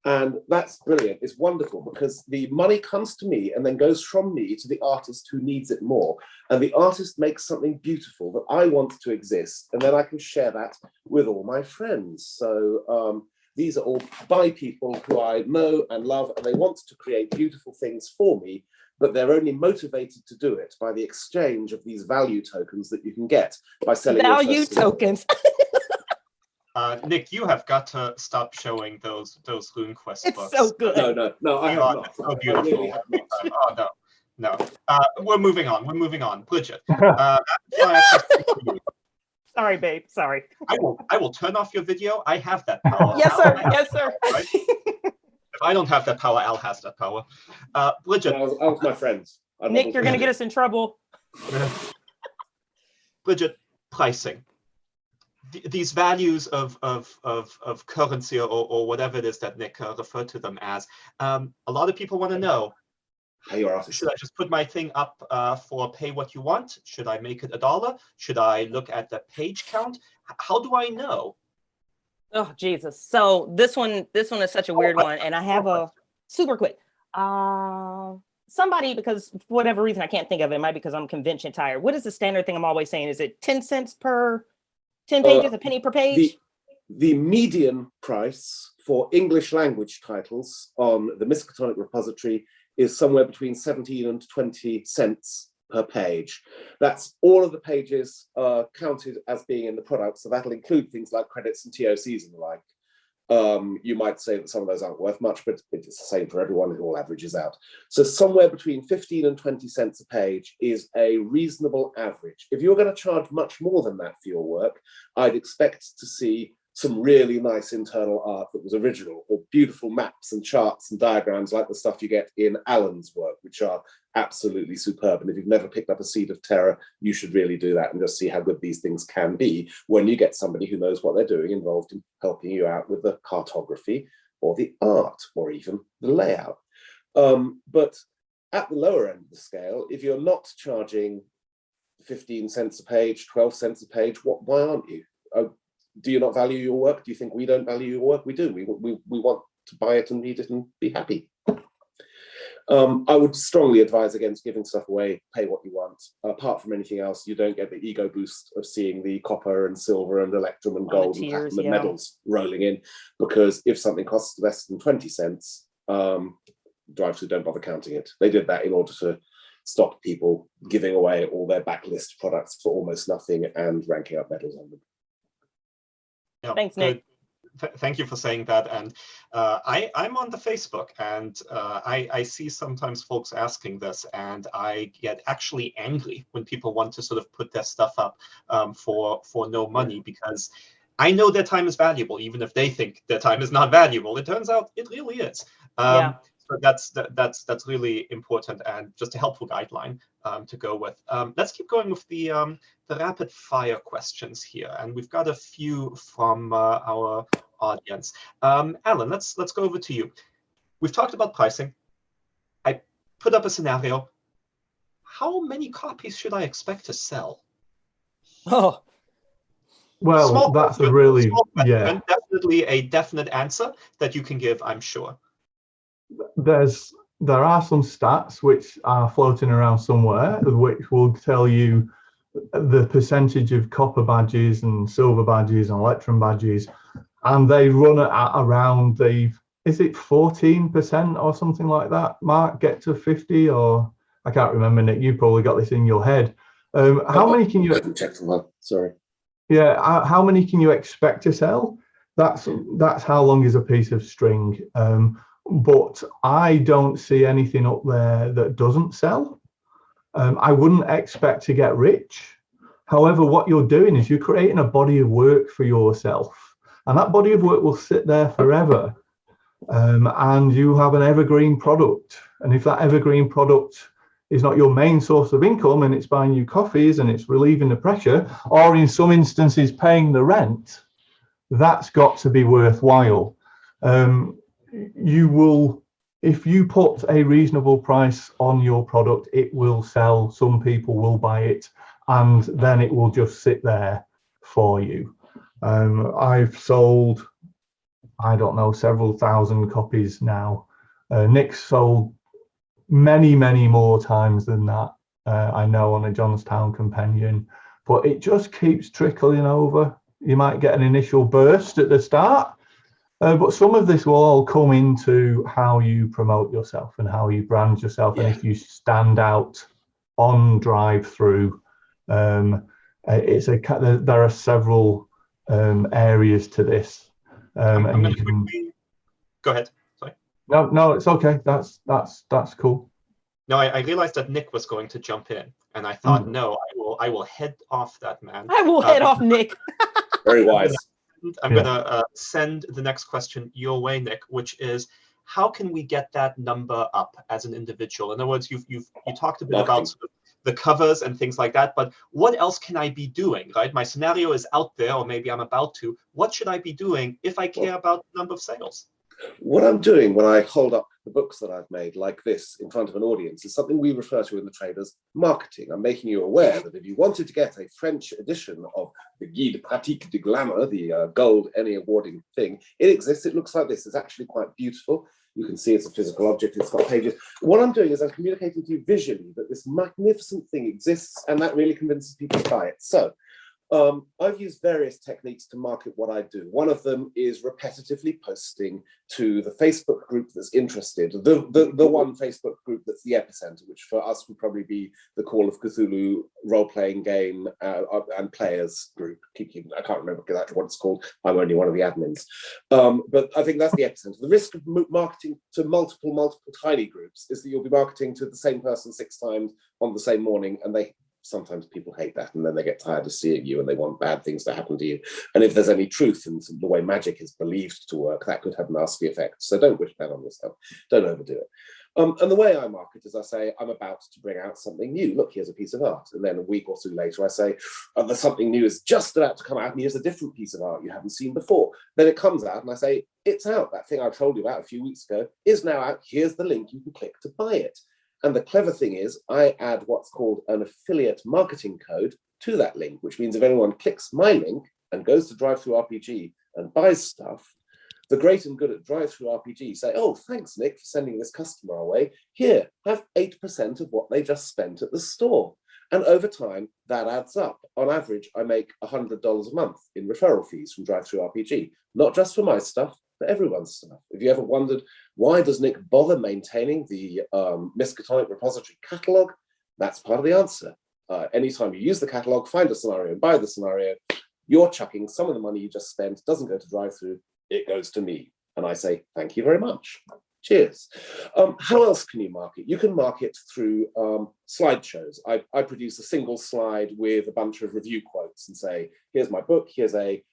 And that's brilliant. It's wonderful because the money comes to me and then goes from me to the artist who needs it more. And the artist makes something beautiful that I want to exist. And then I can share that with all my friends. So these are all by people who I know and love, and they want to create beautiful things for me, but they're only motivated to do it by the exchange of these value tokens that you can get by selling value tokens. Nick, you have got to stop showing those RuneQuest It's books. so good. No, I have not. It's so beautiful. I really have not. Oh no. We're moving on. Bridgett. Sorry, babe. Sorry. I will turn off your video. I have that power. Yes, sir. Yes, sir. Right? If I don't have that power, Al has that power. Bridgett. I was my friends. Nick, you're going to get us in trouble. Bridgett, pricing. These values of currency or whatever it is that Nick referred to them as. A lot of people want to know, should I just put my thing up for pay what you want? Should I make it $1? Should I look at the page count? How do I know? Oh, Jesus. So this one is such a weird one. And I have a super quick. Somebody, because for whatever reason, I can't think of it. It might be because I'm convention tired. What is the standard thing I'm always saying? Is it 10 cents per 10 pages, a penny per page? The median price for English language titles on the Miskatonic repository is somewhere between 17 and 20 cents per page. That's all of the pages counted as being in the product. So that'll include things like credits and TOCs and the like. You might say that some of those aren't worth much, but it's the same for everyone. It all averages out. So somewhere between 15 and 20 cents a page is a reasonable average. If you're going to charge much more than that for your work, I'd expect to see some really nice internal art that was original, or beautiful maps and charts and diagrams like the stuff you get in Allan's work, which are absolutely superb. And if you've never picked up a Seed of Terror, you should really do that and just see how good these things can be when you get somebody who knows what they're doing involved in helping you out with the cartography or the art or even the layout. But at the lower end of the scale, if you're not charging 15 cents a page, 12 cents a page, why aren't you? Do you not value your work? Do you think we don't value your work? We do. We want to buy it and read it and be happy. I would strongly advise against giving stuff away. Pay what you want. Apart from anything else, you don't get the ego boost of seeing the copper and silver and electrum and gold and platinum and medals rolling in. Because if something costs less than 20 cents, drive-through don't bother counting it. They did that in order to stop people giving away all their backlist products for almost nothing and ranking up medals on them. Yeah, thanks, Nick. Thank you for saying that. And I'm on the Facebook, and I see sometimes folks asking this, and I get actually angry when people want to sort of put their stuff up for no money, because I know their time is valuable, even if they think their time is not valuable. It turns out it really is. So that's really important and just a helpful guideline to go with. Let's keep going with the rapid fire questions here, and we've got a few from our audience. Allan, let's go over to you. We've talked about pricing. I put up a scenario. How many copies should I expect to sell? Oh, well, that's a really definitely a definite answer that you can give, I'm sure. There are some stats which are floating around somewhere, which will tell you the percentage of copper badges and silver badges and electrum badges, and they run at around is it 14% or something like that? Mark, get to 50, or I can't remember. Nick, you probably got this in your head. How many can you? Sorry. Yeah, how many can you expect to sell? That's how long is a piece of string. But I don't see anything up there that doesn't sell. I wouldn't expect to get rich. However, what you're doing is you're creating a body of work for yourself, and that body of work will sit there forever. And you have an evergreen product. And if that evergreen product is not your main source of income, and it's buying you coffees and it's relieving the pressure, or in some instances paying the rent, that's got to be worthwhile. You will, if you put a reasonable price on your product, it will sell. Some people will buy it, and then it will just sit there for you. I've sold I don't know, several thousand copies now. Nick's sold many, many more times than that, I know, on a Johnstown Companion, but it just keeps trickling over. You might get an initial burst at the start, but some of this will all come into how you promote yourself and how you brand yourself. Yeah. And if you stand out on drive-through, there are several areas to this. I'm going to quickly go ahead. Sorry. No, it's okay. That's cool. No, I realized that Nick was going to jump in, and I thought, no, I will head off that man. I will head off Nick. Very wise. I'm gonna send the next question your way, Nick, which is, how can we get that number up as an individual? In other words, you talked a bit about sort of the covers and things like that, but what else can I be doing, right? My scenario is out there, or maybe I'm about to. What should I be doing if I care about the number of sales? What I'm doing when I hold up the books that I've made like this in front of an audience is something we refer to in the trade as marketing. I'm making you aware that if you wanted to get a French edition of the Guide Pratique du Glamour, the gold Emmy awarding thing, it exists. It looks like this. It's actually quite beautiful. You can see it's a physical object. It's got pages. What I'm doing is I'm communicating to you visually that this magnificent thing exists, and that really convinces people to buy it. So I've used various techniques to market what I do. One of them is repetitively posting to the Facebook group that's interested, the one Facebook group that's the epicenter, which for us would probably be the Call of Cthulhu role-playing game and players group. I can't remember exactly what it's called. I'm only one of the admins. But I think that's the epicenter. The risk of marketing to multiple tiny groups is that you'll be marketing to the same person 6 times on the same morning, and sometimes people hate that, and then they get tired of seeing you and they want bad things to happen to you. And if there's any truth in the way magic is believed to work, that could have nasty effects. So don't wish that on yourself. Don't overdo it. And the way I market is I say, I'm about to bring out something new. Look, here's a piece of art. And then a week or 2 later, I say, there's something new is just about to come out, and here's a different piece of art you haven't seen before. Then it comes out, and I say, it's out. That thing I told you about a few weeks ago is now out. Here's the link. You can click to buy it. And the clever thing is, I add what's called an affiliate marketing code to that link, which means if anyone clicks my link and goes to DriveThruRPG and buys stuff, the great and good at DriveThruRPG say, oh, thanks, Nick, for sending this customer our way. Here, have 8% of what they just spent at the store. And over time, that adds up. On average, I make $100 a month in referral fees from DriveThruRPG, not just for my stuff, for everyone's stuff. If you ever wondered, why does Nick bother maintaining the Miskatonic repository catalog? That's part of the answer. Anytime you use the catalog, find a scenario and buy the scenario, you're chucking some of the money you just spent, doesn't go to DriveThru, it goes to me. And I say, thank you very much. Cheers. How else can you market? You can market through slideshows. I produce a single slide with a bunch of review quotes and say, here's my book, here's a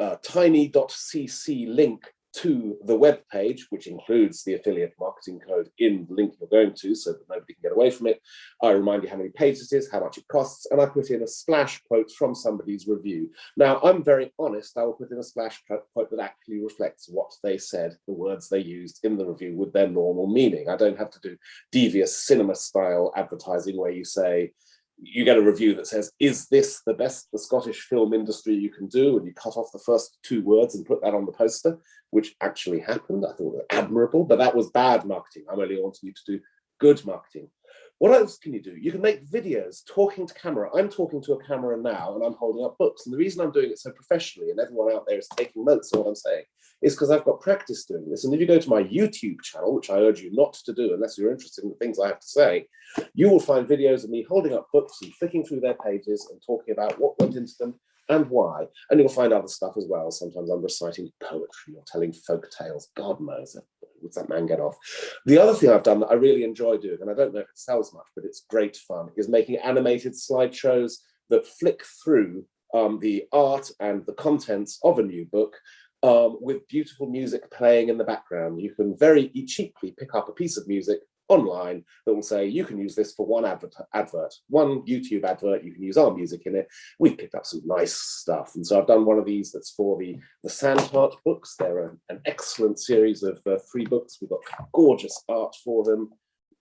tiny.cc link to the web page, which includes the affiliate marketing code in the link you're going to, so that nobody can get away from it. I remind you how many pages it is, how much it costs, and I put in a splash quote from somebody's review. Now, I'm very honest. I will put in a splash quote that actually reflects what they said, the words they used in the review with their normal meaning. I don't have to do devious cinema-style advertising where you say, you get a review that says, is this the best the Scottish film industry you can do? And you cut off the first 2 words and put that on the poster, which actually happened. I thought it was admirable, but that was bad marketing. I'm only wanting you to do good marketing. What else can you do? You can make videos talking to camera. I'm talking to a camera now and I'm holding up books. And the reason I'm doing it so professionally and everyone out there is taking notes of what I'm saying is because I've got practice doing this. And if you go to my YouTube channel, which I urge you not to do unless you're interested in the things I have to say, you will find videos of me holding up books and flicking through their pages and talking about what went into them and why. And you'll find other stuff as well. Sometimes I'm reciting poetry or telling folk tales. God knows, what's that man get off? The other thing I've done that I really enjoy doing, and I don't know if it sells much, but it's great fun, is making animated slideshows that flick through the art and the contents of a new book with beautiful music playing in the background. You can very cheaply pick up a piece of music online that will say, you can use this for one advert, one YouTube advert, you can use our music in it. We've picked up some nice stuff. And so I've done one of these that's for the Sandheart books. They're an excellent series of 3 books. We've got gorgeous art for them,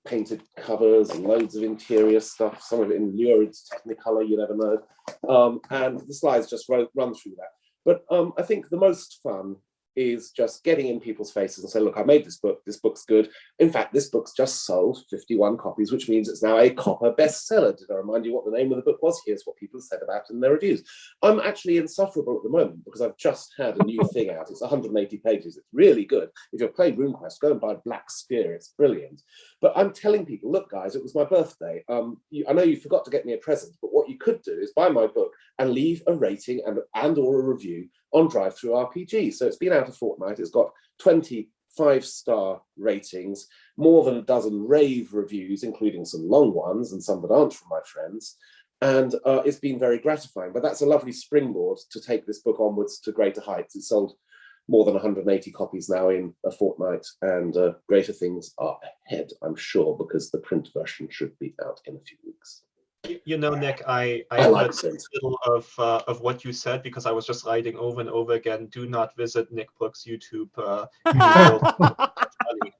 painted covers and loads of interior stuff, some of it in lurid Technicolor, you never know. And the slides just run through that. But I think the most fun is just getting in people's faces and say, look, I made this book's good. In fact, this book's just sold 51 copies, which means it's now a copper bestseller. Did I remind you what the name of the book was? Here's what people have said about it in their reviews. I'm actually insufferable at the moment because I've just had a new thing out. It's 180 pages. It's really good. If you're playing RuneQuest, go and buy Black Spear. It's brilliant. But I'm telling people, look, guys, it was my birthday. I know you forgot to get me a present, but what you could do is buy my book and leave a rating and or a review on DriveThruRPG. So it's been out a fortnight. It's got 20 5-star ratings, more than a dozen rave reviews, including some long ones and some that aren't from my friends. And it's been very gratifying. But that's a lovely springboard to take this book onwards to greater heights. It's sold more than 180 copies now in a fortnight, and greater things are ahead, I'm sure, because the print version should be out in a few weeks. You know, Nick, I like heard the middle of what you said because I was just writing over and over again, do not visit Nick Brooke's YouTube.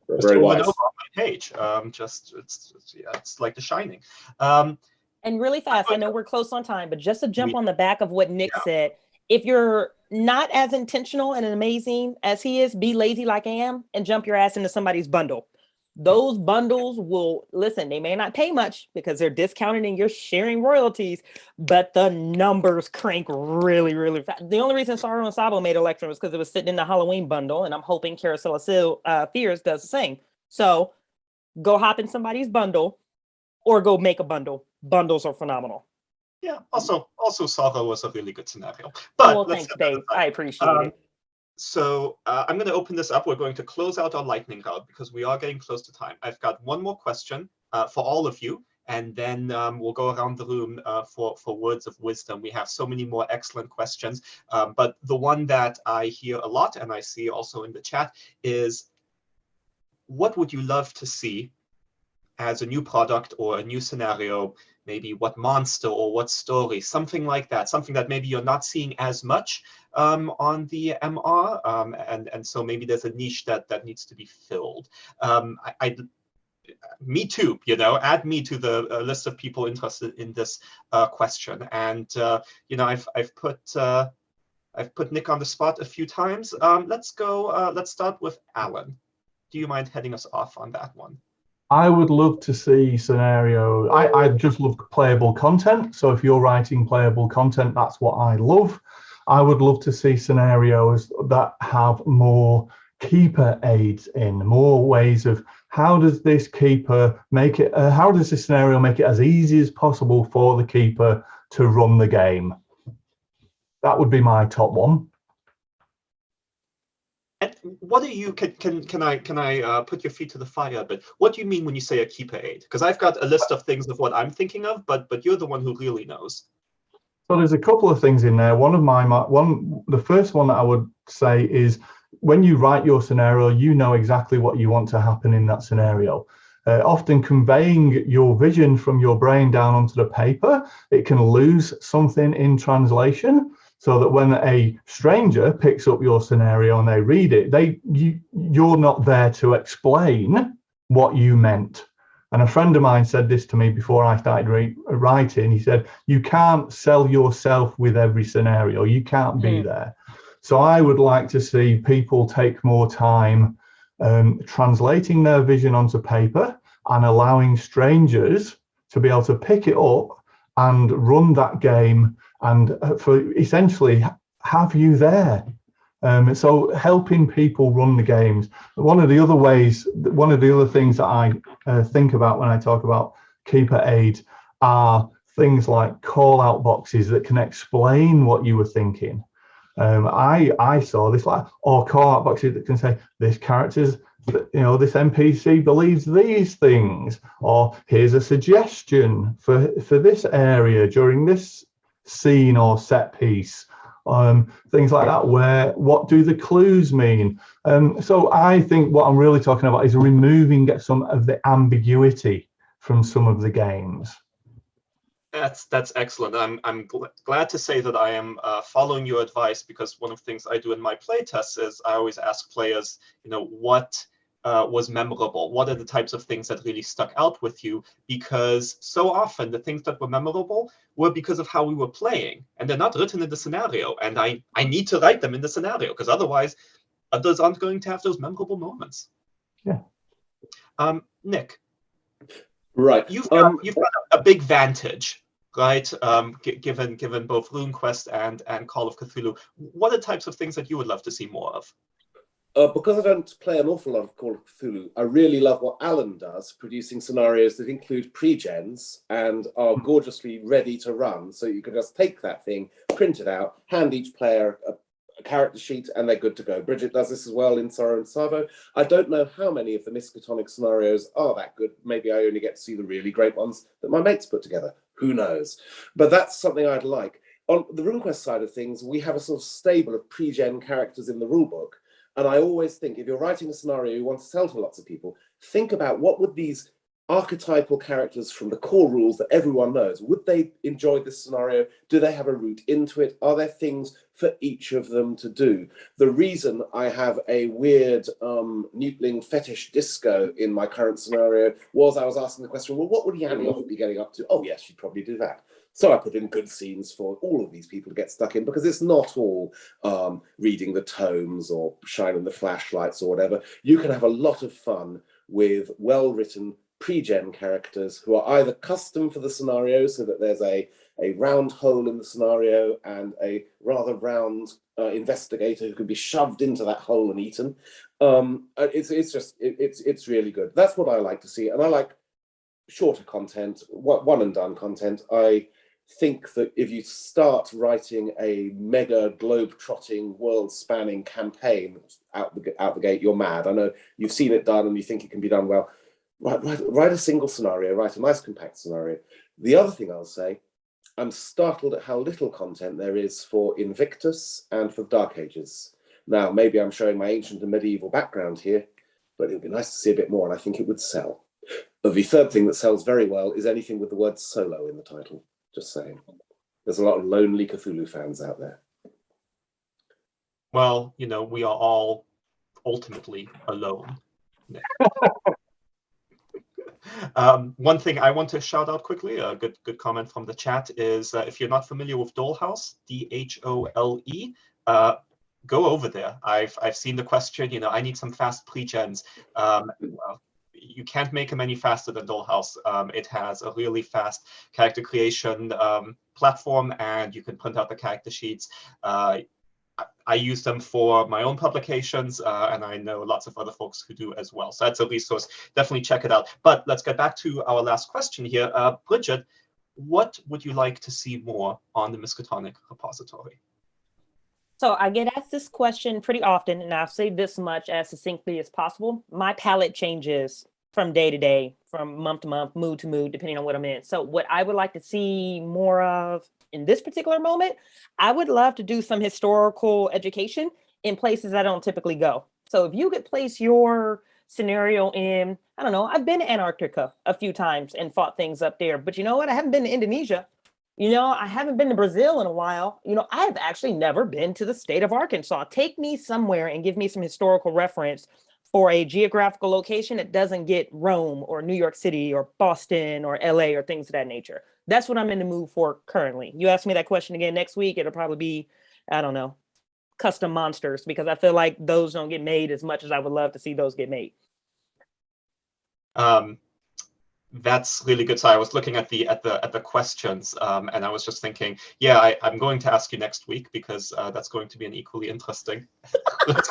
Just Very over wise. and over on my page. It's like The Shining. And really fast, I know we're close on time, but just to jump on the back of what Nick said, if you're not as intentional and amazing as he is, be lazy like I am and jump your ass into somebody's bundle. Those bundles will, listen, they may not pay much because they're discounted and you're sharing royalties, but the numbers crank really, really fast. The only reason Sorrow and Sabo made Electrum was because it was sitting in the Halloween bundle, and I'm hoping Carousel of Fears does the same. So go hop in somebody's bundle or go make a bundle. Bundles are phenomenal. Yeah, also Sorrow was a really good scenario. But well, thanks, Dave. I appreciate it. So I'm going to open this up. We're going to close out our lightning round because we are getting close to time. I've got one more question for all of you, and then we'll go around the room for words of wisdom. We have so many more excellent questions, but the one that I hear a lot and I see also in the chat is, what would you love to see as a new product or a new scenario? Maybe what monster or what story, something like that, something that maybe you're not seeing as much on the MR, and so maybe there's a niche that needs to be filled. Me too, you know, add me to the list of people interested in this question. And you know, I've put Nick on the spot a few times. Let's start with Allan. Do you mind heading us off on that one? I would love to see scenario. I just love playable content. So if you're writing playable content, that's what I love. I would love to see scenarios that have more keeper aids in, more ways of how does this keeper make it, how does this scenario make it as easy as possible for the keeper to run the game? That would be my top one. And what do you, can I put your feet to the fire a bit? What do you mean when you say a keeper aid? Because I've got a list of things of what I'm thinking of, but you're the one who really knows. So there's a couple of things in there. The first one that I would say is, when you write your scenario, you know exactly what you want to happen in that scenario. Often conveying your vision from your brain down onto the paper, it can lose something in translation. So that when a stranger picks up your scenario and they read it, you're not there to explain what you meant. And a friend of mine said this to me before I started writing. He said, you can't sell yourself with every scenario. You can't be there. So I would like to see people take more time translating their vision onto paper and allowing strangers to be able to pick it up and run that game, and for essentially have you there. So helping people run the games. One of the other things that I think about when I talk about keeper aid are things like call out boxes that can explain what you were thinking. I saw this, or call out boxes that can say, this character's, this NPC believes these things, or here's a suggestion for this area during this scene or set piece, things like that, what do the clues mean? So I think what I'm really talking about is removing some of the ambiguity from some of the games. That's excellent. I'm glad to say that I am following your advice, because one of the things I do in my playtests is I always ask players, what was memorable? What are the types of things that really stuck out with you? Because so often the things that were memorable were because of how we were playing, and they're not written in the scenario. And I need to write them in the scenario, because otherwise Others aren't going to have those memorable moments. Yeah. Nick, Right. you've got a big vantage, right? Given both RuneQuest and Call of Cthulhu. What are the types of things that you would love to see more of? Because I don't play an awful lot of Call of Cthulhu, I really love what Allan does, producing scenarios that include pre-gens and are gorgeously ready to run. So you can just take that thing, print it out, hand each player a character sheet, and they're good to go. Bridgett does this as well in Sorrow and Savo. I don't know how many of the Miskatonic scenarios are that good. Maybe I only get to see the really great ones that my mates put together. Who knows? But that's something I'd like. On the RuneQuest side of things, we have a sort of stable of pre-gen characters in the rulebook. And I always think, if you're writing a scenario you want to sell to lots of people, think about what would these archetypal characters from the core rules that everyone knows, would they enjoy this scenario? Do they have a route into it? Are there things for each of them to do? The reason I have a weird Newtling fetish disco in my current scenario was I was asking the question, well, what would Yanioth be getting up to? Oh, yes, she'd probably do that. So I put in good scenes for all of these people to get stuck in, because it's not all reading the tomes or shining the flashlights or whatever. You can have a lot of fun with well-written pre-gen characters who are either custom for the scenario, so that there's a round hole in the scenario and a rather round investigator who can be shoved into that hole and eaten. It's really good. That's what I like to see, and I like shorter content, one and done content. I think that if you start writing a mega globe-trotting, world-spanning campaign out the gate, you're mad. I know you've seen it done and you think it can be done well. Write a single scenario, write a nice compact scenario. The other thing I'll say, I'm startled at how little content there is for Invictus and for Dark Ages. Now, maybe I'm showing my ancient and medieval background here, but it would be nice to see a bit more, and I think it would sell. But the third thing that sells very well is anything with the word solo in the title. Just saying. There's a lot of lonely Cthulhu fans out there. Well, we are all ultimately alone. One thing I want to shout out quickly, a good comment from the chat, is if you're not familiar with Dolehouse, DHOLE, go over there. I've seen the question. I need some fast pre-gens. Well, you can't make them any faster than Dolehouse. It has a really fast character creation platform, and you can print out the character sheets. I use them for my own publications, and I know lots of other folks who do as well. So that's a resource. Definitely check it out. But let's get back to our last question here. Bridgett, what would you like to see more on the Miskatonic repository? So I get asked this question pretty often, and I'll say this much as succinctly as possible. My palette changes from day to day, from month to month, mood to mood, depending on what I'm in. So what I would like to see more of in this particular moment, I would love to do some historical education in places I don't typically go. So if you could place your scenario in, I don't know, I've been to Antarctica a few times and fought things up there, but you know what? I haven't been to Indonesia. I haven't been to Brazil in a while. I've actually never been to the state of Arkansas. Take me somewhere and give me some historical reference for a geographical location that doesn't get Rome or New York City or Boston or LA or things of that nature. That's what I'm in the mood for currently. You ask me that question again next week, it'll probably be, I don't know, custom monsters, because I feel like those don't get made as much as I would love to see those get made. That's really good. So I was looking at the questions, and I was just thinking, yeah, I'm going to ask you next week, because that's going to be an equally interesting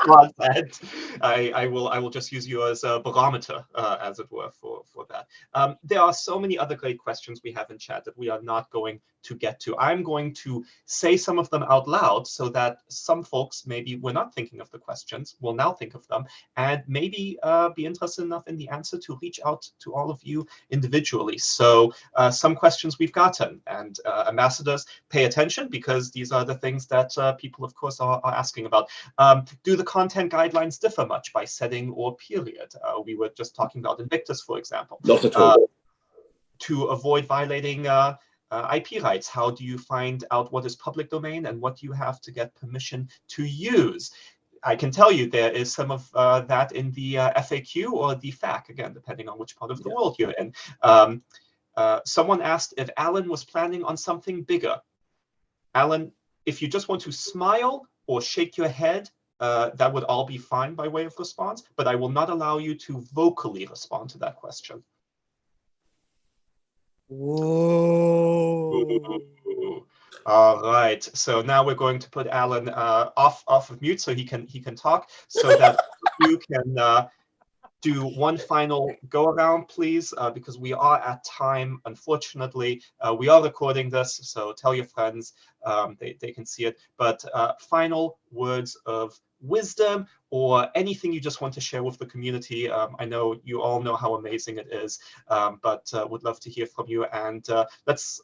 content. I will just use you as a barometer, as it were, for that. There are so many other great questions we have in chat that we are not going to get to. I'm going to say some of them out loud so that some folks maybe were not thinking of the questions will now think of them, and maybe be interested enough in the answer to reach out to all of you individually. So some questions we've gotten, and ambassadors, pay attention, because these are the things that people, of course, are asking about. Do the content guidelines differ much by setting or period? We were just talking about Invictus, for example. Not at all. To avoid violating IP rights, how do you find out what is public domain and what you have to get permission to use? I can tell you there is some of that in the FAQ or the FAQ, again, depending on which part of the world you're in. Someone asked if Allan was planning on something bigger. Allan, if you just want to smile or shake your head, that would all be fine by way of response, but I will not allow you to vocally respond to that question. Whoa. All right, so now we're going to put Allan off of mute so he can talk, so that you can do one final go around, please, because we are at time. Unfortunately, we are recording this, so tell your friends, they can see it. But final words of wisdom or anything you just want to share with the community. I know you all know how amazing it is, but would love to hear from you. And let's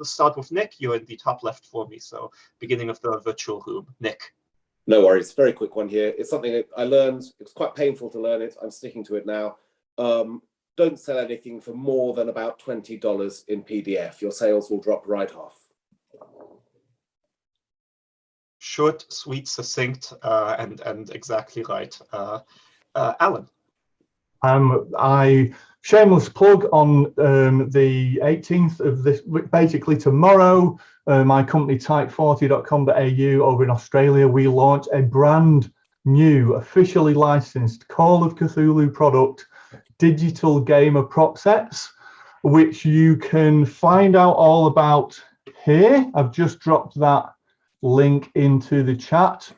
start with Nick. You're in the top left for me, so beginning of the virtual room. Nick. No worries. Very quick one here. It's something that I learned. It was quite painful to learn it. I'm sticking to it now. Don't sell anything for more than about $20 in PDF. Your sales will drop right off. Short, sweet, succinct, and exactly right. Allan. Shameless plug on the 18th of this, basically tomorrow, my company type40.com.au over in Australia, we launch a brand new, officially licensed Call of Cthulhu product, digital gamer prop sets, which you can find out all about here. I've just dropped that link into the chat.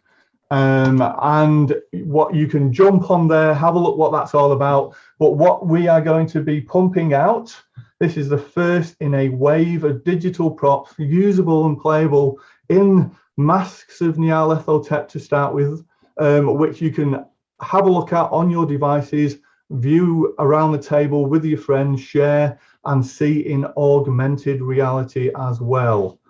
And what you can jump on there, have a look what that's all about. But what we are going to be pumping out, this is the first in a wave of digital props, usable and playable in masks of Nyarlathotep to start with, which you can have a look at on your devices, view around the table with your friends, share and see in augmented reality as well.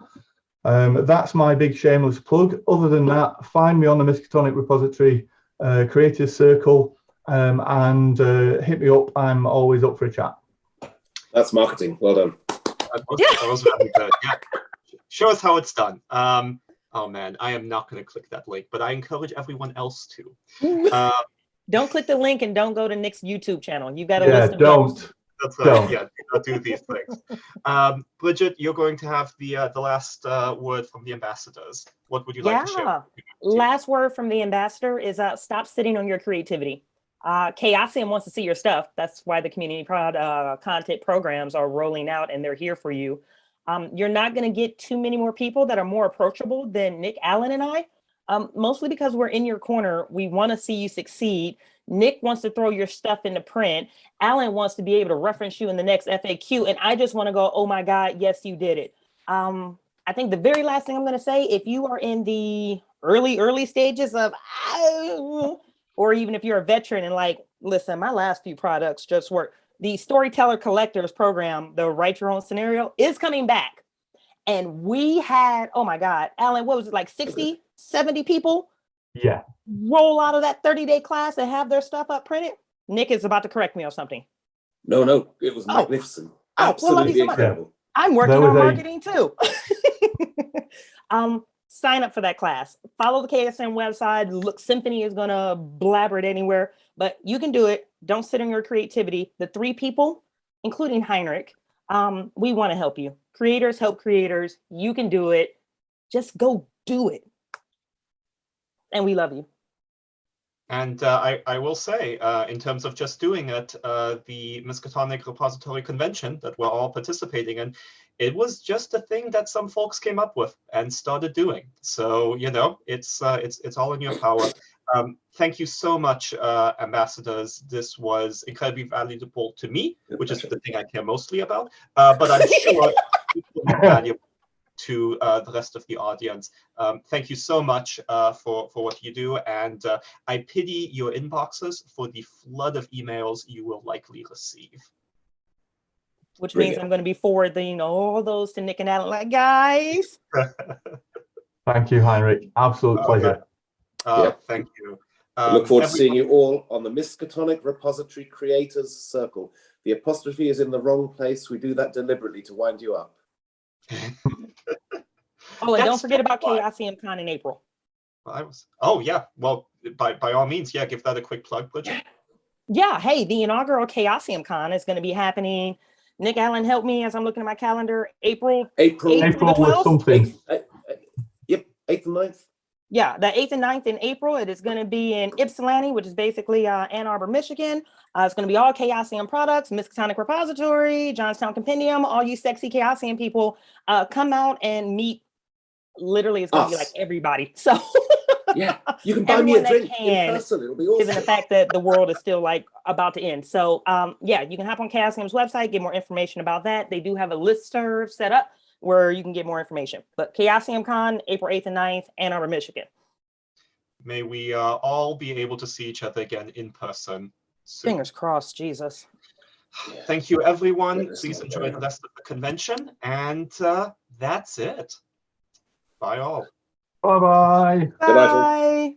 That's my big shameless plug. Other than that, find me on the Miskatonic repository, Creators Circle, and hit me up. I'm always up for a chat. That's marketing. Well done. That was very good. Yeah. Show us how it's done. Oh man, I am not going to click that link, but I encourage everyone else to. Don't click the link and don't go to Nick's YouTube channel. You've got a Yeah, list of don't. That's Don't. yeah, do not do these things. Bridgett, you're going to have the last word from the ambassadors. What would you like to share? Last word from the ambassador is stop sitting on your creativity. Chaosium wants to see your stuff. That's why the community content programs are rolling out and they're here for you. You're not going to get too many more people that are more approachable than Nick, Allan, and I, mostly because we're in your corner. We want to see you succeed. Nick wants to throw your stuff into print. Allan wants to be able to reference you in the next FAQ. And I just want to go, oh my God, yes, you did it. I think the very last thing I'm going to say, if you are in the early stages of, or even if you're a veteran and like, listen, my last few products just work. The Storyteller Collectors program, the Write Your Own Scenario, is coming back. And we had, oh my God, Allan, what was it, like 60, 70 people? Yeah. Roll out of that 30-day class and have their stuff up printed. Nick is about to correct me on something. No, it was magnificent. Absolutely incredible. I'm working on marketing too. Sign up for that class. Follow the KSM website. Look, Symphony is gonna blabber it anywhere, but you can do it. Don't sit on your creativity. The 3 people, including Heinrich, we want to help you. Creators help creators. You can do it. Just go do it. And we love you. And I will say, in terms of just doing it, the Miskatonic Repository Convention that we're all participating in, it was just a thing that some folks came up with and started doing. So, you know, it's all in your power. Thank you so much, ambassadors. This was incredibly valuable to me, which is the thing I care mostly about. But I'm sure it will be valuable to the rest of the audience. Thank you so much for what you do, and I pity your inboxes for the flood of emails you will likely receive. Which means I'm going to be forwarding all those to Nick and Allan, like, guys. Thank you, Heinrich. Absolute pleasure. Thank you. I look forward to seeing you all on the Miskatonic Repository Creators Circle. The apostrophe is in the wrong place. We do that deliberately to wind you up. Oh, and don't forget about Chaosium Con in April. Oh yeah, well, by all means, yeah, give that a quick plug, Bridgett. Yeah, hey, the inaugural Chaosium Con is going to be happening. Nick, Allan, help me as I'm looking at my calendar. April or something. 8th and 9th. Yeah, the 8th and 9th in April. It is going to be in Ypsilanti, which is basically Ann Arbor, Michigan. It's going to be all Chaosium products, Miskatonic Repository, Johnstown Compendium. All you sexy Chaosium people, come out and meet. Literally, it's going to be like everybody. So yeah, you can buy me a drink in person. It'll be awesome. Given the fact that the world is still like about to end. So yeah, you can hop on Chaosium's website, get more information about that. They do have a listserv set up where you can get more information. But Chaosium Con, April 8th and 9th, Ann Arbor, Michigan. May we all be able to see each other again in person soon. Fingers crossed, Jesus. Thank you, everyone. Please enjoy the rest of the convention. And that's it. Bye all. Bye-bye. Good night, all. Bye.